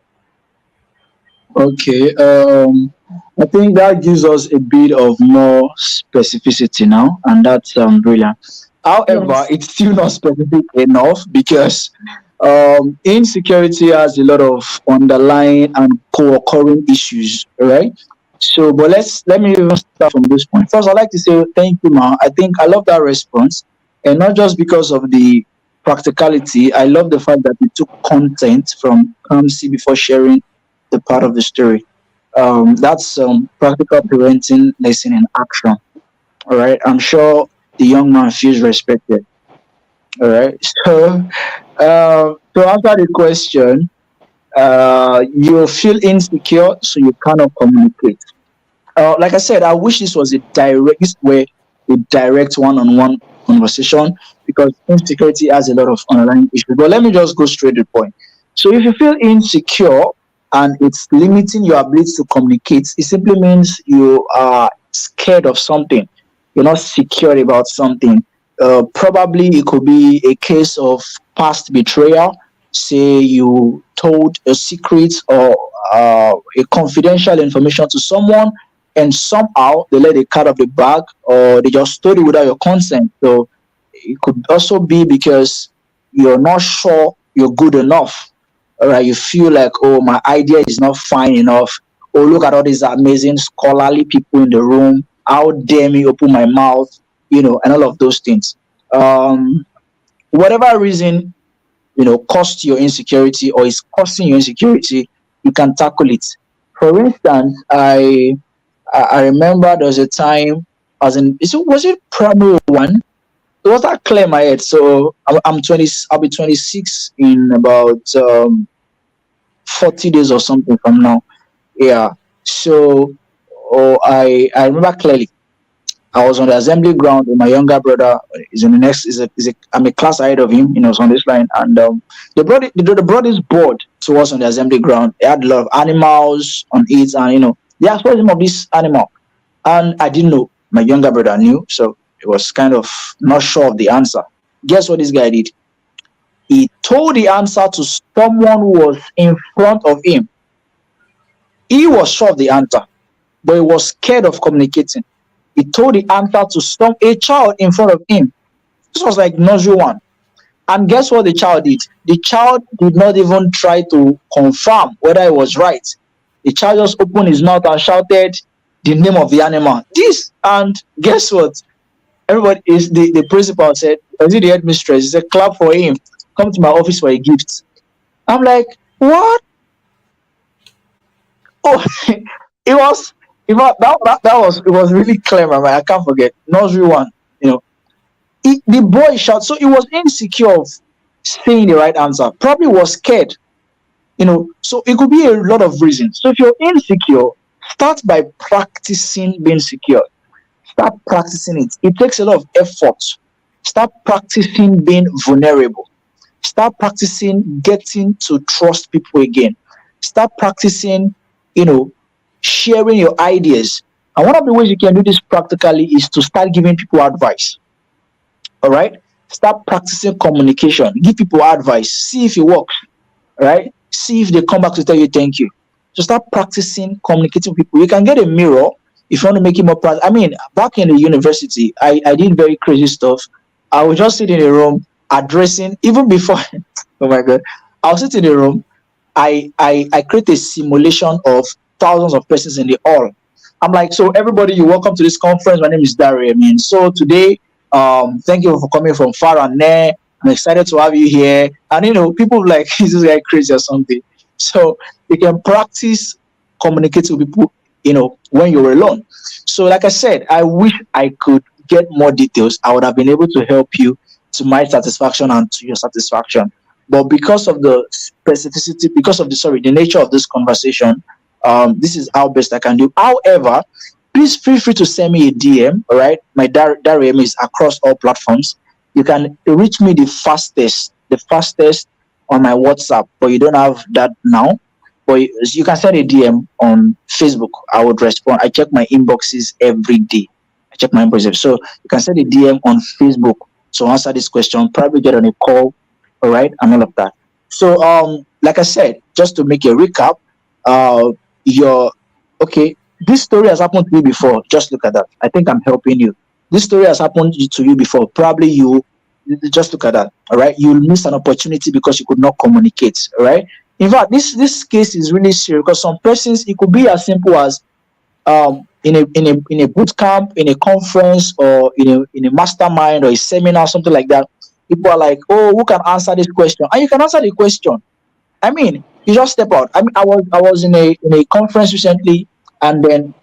Okay. I think that gives us a bit of more specificity now, and that's brilliant. However, Yes. it's still not specific enough because insecurity has a lot of underlying and co-occurring issues, right? So, but let me even start from this point. First, I'd like to say thank you, ma. I think I love that response, and not just because of the practicality. I love the fact that you took content from Kamsi before sharing the part of the story. That's practical parenting lesson in action. All right, I'm sure the young man feels respected. All right, to answer the question, you feel insecure, so you cannot communicate. Like I said, I wish this were a direct one-on-one conversation because insecurity has a lot of underlying issues. But let me just go straight to the point. So if you feel insecure and it's limiting your ability to communicate, it simply means you are scared of something. You're not secure about something. Probably it could be a case of past betrayal. Say you told a secret or a confidential information to someone and somehow they let the cat off the bag or they just told you without your consent. So it could also be because you're not sure you're good enough. All right, you feel like, oh, my idea is not fine enough. Oh, look at all these amazing scholarly people in the room. How dare me open my mouth, and all of those things. Um, Whatever reason, caused your insecurity or is causing your insecurity, you can tackle it. For instance, I remember there was a time, as in, was it primary one? It was that clear in my head. So I'm 20. I'll be 26 in about 40 days or something from now. Yeah. So, I remember clearly. I was on the assembly ground with my younger brother. Is in the next. I'm a class ahead of him. It's on this line, and they brought this board to us on the assembly ground. It had a lot of animals on it, and they asked him of this animal, and I didn't know. My younger brother knew, so it was kind of not sure of the answer. Guess what this guy did? He told the answer to someone who was in front of him. He was sure of the answer, but he was scared of communicating. He told the answer to a child in front of him. This was like nursery one. And guess what the child did? The child did not even try to confirm whether it was right. The child just opened his mouth and shouted the name of the animal. This, and guess what? Everybody is the principal said, was it the headmistress? He said, clap for him. Come to my office for a gift. I'm like, what? Oh, it was it was really clear, man. I can't forget. Nursery one, the boy shot, so he was insecure of saying the right answer. Probably was scared, So it could be a lot of reasons. So if you're insecure, start by practicing being secure. Start practicing it. It takes a lot of effort. Start practicing being vulnerable. Start practicing getting to trust people again. Start practicing, sharing your ideas. And one of the ways you can do this practically is to start giving people advice. All right? Start practicing communication. Give people advice. See if it works. All right? See if they come back to tell you thank you. So start practicing communicating with people. You can get a mirror If you want to make it more practical, I mean, back in the university, I did very crazy stuff. I would just sit in a room addressing, even before, oh my God, I'll sit in a room. I create a simulation of thousands of persons in the hall. I'm like, so everybody, you're welcome to this conference. My name is Dari. I mean, so today, thank you for coming from far and near. I'm excited to have you here. And people like, is this guy crazy or something? So you can practice communicating with people, when you're alone. So, like I said, I wish I could get more details. I would have been able to help you to my satisfaction and to your satisfaction. But because of the specificity, because of the nature of this conversation, this is how best I can do. However, please feel free to send me a DM. All right, my Darium is across all platforms. You can reach me the fastest on my WhatsApp, but you don't have that now. But you can send a DM on Facebook. I would respond. I check my inboxes every day. I check my inboxes. So you can send a DM on Facebook to answer this question. Probably get on a call, all right, and all of that. So, like I said, just to make a recap, your okay. This story has happened to me before. Just look at that. I think I'm helping you. This story has happened to you before. Probably you. Just look at that. All right. You'll miss an opportunity because you could not communicate. All right. In fact, this case is really serious because some persons it could be as simple as in a boot camp, in a conference, or in a mastermind or a seminar, something like that. People are like, "Oh, who can answer this question?" And you can answer the question. I mean, you just step out. I mean, I was in a conference recently, and then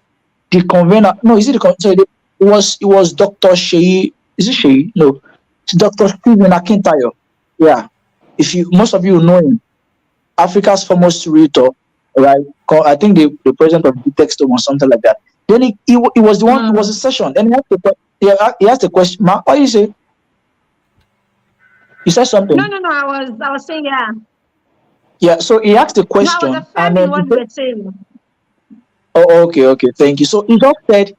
the convener. No, is it the sorry? It was Dr. Shei. Is it Shei? No, it's Dr. Stephen Akintayo. Yeah, if you most of you know him, Africa's foremost reader, right? I think the president of Bitextom or something like that. Then he was the one. It was a session. Then he asked the question. Ma, what you say? You said something. No. I was saying, yeah. Yeah. So he asked the No, I was question, and affirming then he what you said, were saying. "Oh, okay, thank you." So he just said,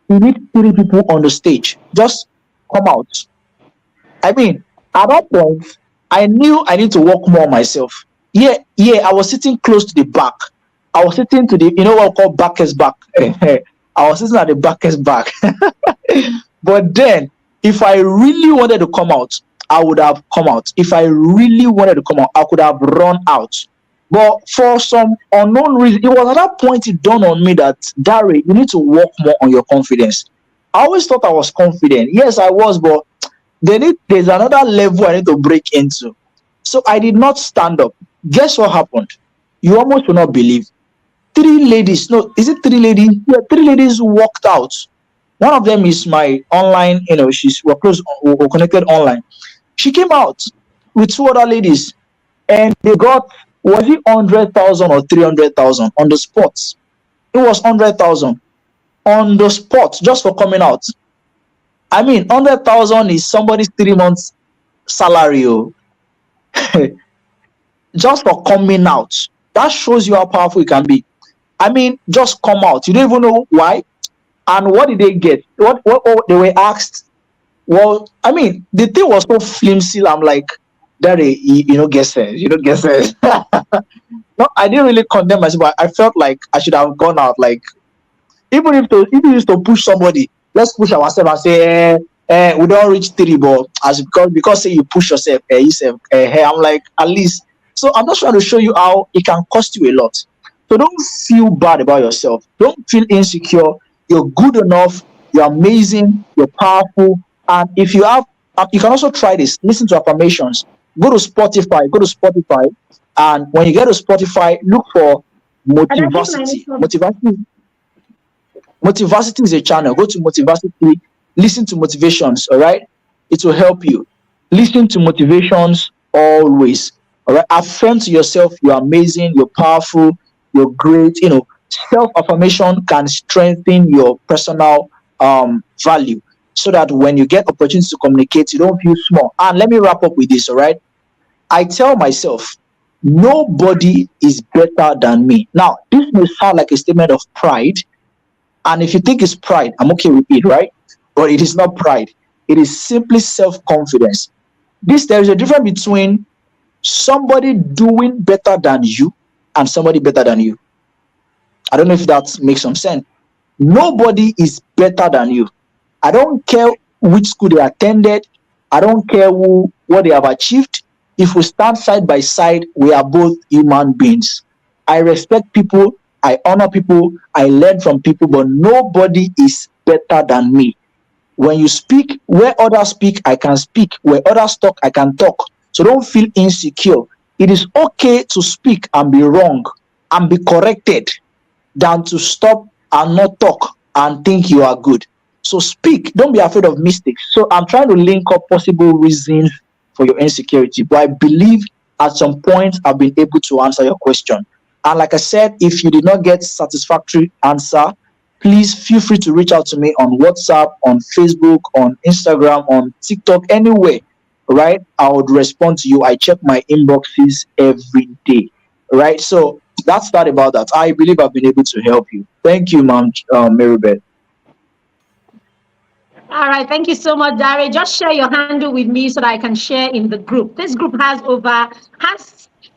"We need three people on the stage. Just come out." I mean, at that point, I knew I need to work more on myself. Yeah, I was sitting close to the back. I was sitting to the, what we call backest back. I was sitting at the backest back. But then, if I really wanted to come out, I would have come out. If I really wanted to come out, I could have run out. But for some unknown reason, it was at that point it dawned on me that, Dari, you need to work more on your confidence. I always thought I was confident. Yes, I was, but there's another level I need to break into. So I did not stand up. Guess what happened? You almost will not believe. Three ladies, no, is it three ladies? Yeah, three ladies walked out. One of them is my online, we're connected online. She came out with two other ladies and they got, was it 100,000 or 300,000 on the spot? It was 100,000 on the spot just for coming out. I mean, 100,000 is somebody's 3 months salary. Just for coming out. That shows you how powerful you can be. I mean, just come out. You don't even know why. And what did they get? What they were asked? Well, I mean, the thing was so flimsy. I'm like, Daddy, you know, guess it. You know, guess it. No, I didn't really condemn myself, but I felt like I should have gone out. Like, even if you used to push somebody, let's push ourselves and say, we don't reach three, but because say you push yourself, hey, I'm like, at least. So I'm just trying to show you how it can cost you a lot. So don't feel bad about yourself. Don't feel insecure. You're good enough. You're amazing. You're powerful. And if you have, you can also try this. Listen to affirmations. Go to Spotify. And when you get to Spotify, look for Motivacity. Motivacity is a channel. Go to Motivacity. Listen to motivations. All right. It will help you. Listen to motivations always. All right. Affirm to yourself you're amazing. You're powerful. You're great. You know, self-affirmation can strengthen your personal value so that when you get opportunities to communicate, you don't feel small. And let me wrap up with this. All right. I tell myself, nobody is better than me. Now, this may sound like a statement of pride. And if you think it's pride, I'm okay with it, right? But it is not pride. It is simply self-confidence. There is a difference between somebody doing better than you and somebody better than you. I don't know if that makes some sense. Nobody is better than you. I don't care which school they attended. I don't care what they have achieved. If we stand side by side, we are both human beings. I respect people. I honor people. I learn from people, but nobody is better than me. When you speak, where others speak, I can speak. Where others talk, I can talk. So don't feel insecure. It is okay to speak and be wrong and be corrected than to stop and not talk and think you are good. So speak, don't be afraid of mistakes. So I'm trying to link up possible reasons for your insecurity, but I believe at some point I've been able to answer your question. And like I said, if you did not get satisfactory answer, please feel free to reach out to me on WhatsApp, on Facebook, on Instagram, on TikTok, anywhere, right? I would respond to you. I check my inboxes every day, right? So that's that about that. I believe I've been able to help you. Thank you, Ma'am, Maribeth. All right, thank you so much, Dari. Just share your handle with me so that I can share in the group. This group has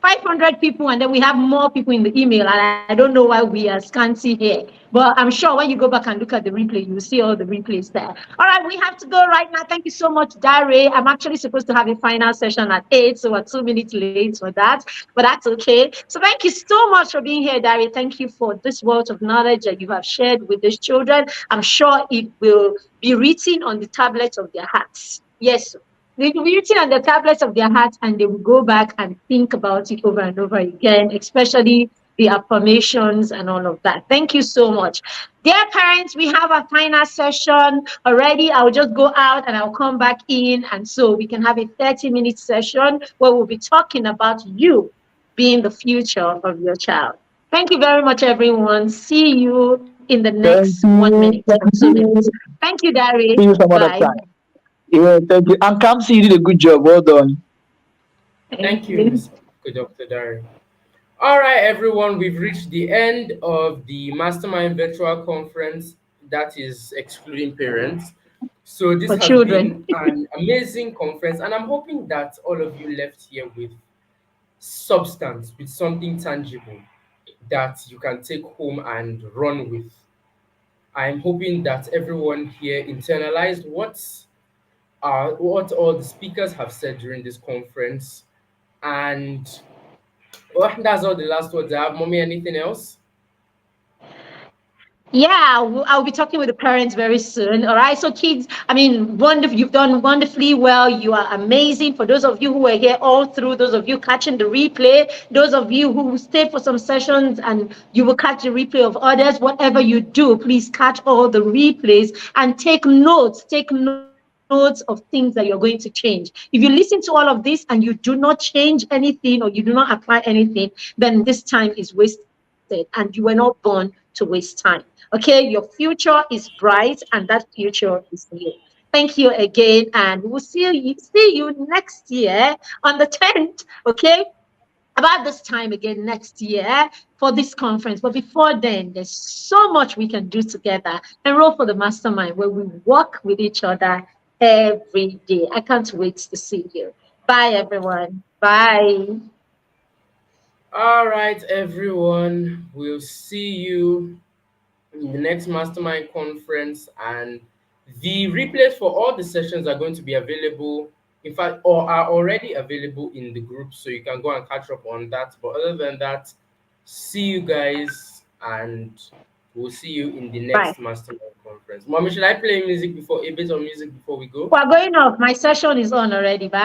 500 people, and then we have more people in the email. And I don't know why we are scanty here, but I'm sure when you go back and look at the replay, you'll see all the replays there. All right, we have to go right now. Thank you so much, Dari. I'm actually supposed to have a final session at 8, so we're 2 minutes late for that, but that's okay. So thank you so much for being here, Dari. Thank you for this wealth of knowledge that you have shared with these children. I'm sure it will be written on the tablets of their hearts. Yes, they will be written on the tablets of their hearts, and they will go back and think about it over and over again, especially the affirmations and all of that. Thank you so much. Dear parents, we have a final session already. I'll just go out and I'll come back in. And so we can have a 30-minute session where we'll be talking about you being the future of your child. Thank you very much, everyone. See you in the next Thank 1 minute you. or 2 minutes. Thank you, Dari. See you some other Bye. time. Yeah, thank you. And Kamsi, you did a good job. Well done. Thank Thank you, you. Miss Dr. Dari. All right, everyone, we've reached the end of the Mastermind Virtual Conference, that is excluding parents. So this For has children. been an amazing conference, and I'm hoping that all of you left here with substance, with something tangible that you can take home and run with. I'm hoping that everyone here internalized what all the speakers have said during this conference. And well, that's all the last words I have. Mommy, anything else? Yeah, I'll be talking with the parents very soon. All right. So, kids, I mean, wonderful. You've done wonderfully well. You are amazing. For those of you who were here all through, those of you catching the replay, those of you who stayed for some sessions and you will catch the replay of others, whatever you do, please catch all the replays and take notes. Take notes of things that you're going to change. If you listen to all of this and you do not change anything or you do not apply anything, then this time is wasted and you were not born to waste time. Okay, your future is bright and that future is you. Thank you again, and we will see you next year on the 10th. Okay, about this time again next year for this conference. But before then, there's so much we can do together. Enroll for the mastermind where we work with each other every day. I can't wait to see you. Bye, everyone. Bye. All right, everyone. We'll see you in the next Mastermind conference, and the replays for all the sessions are going to be available, in fact, or are already available in the group, so you can go and catch up on that. But other than that, see you guys, and we'll see you in the Bye. next Mastermind conference. Mommy, should I play music before a bit of music before we go? We're going off. My session is on already. Bye.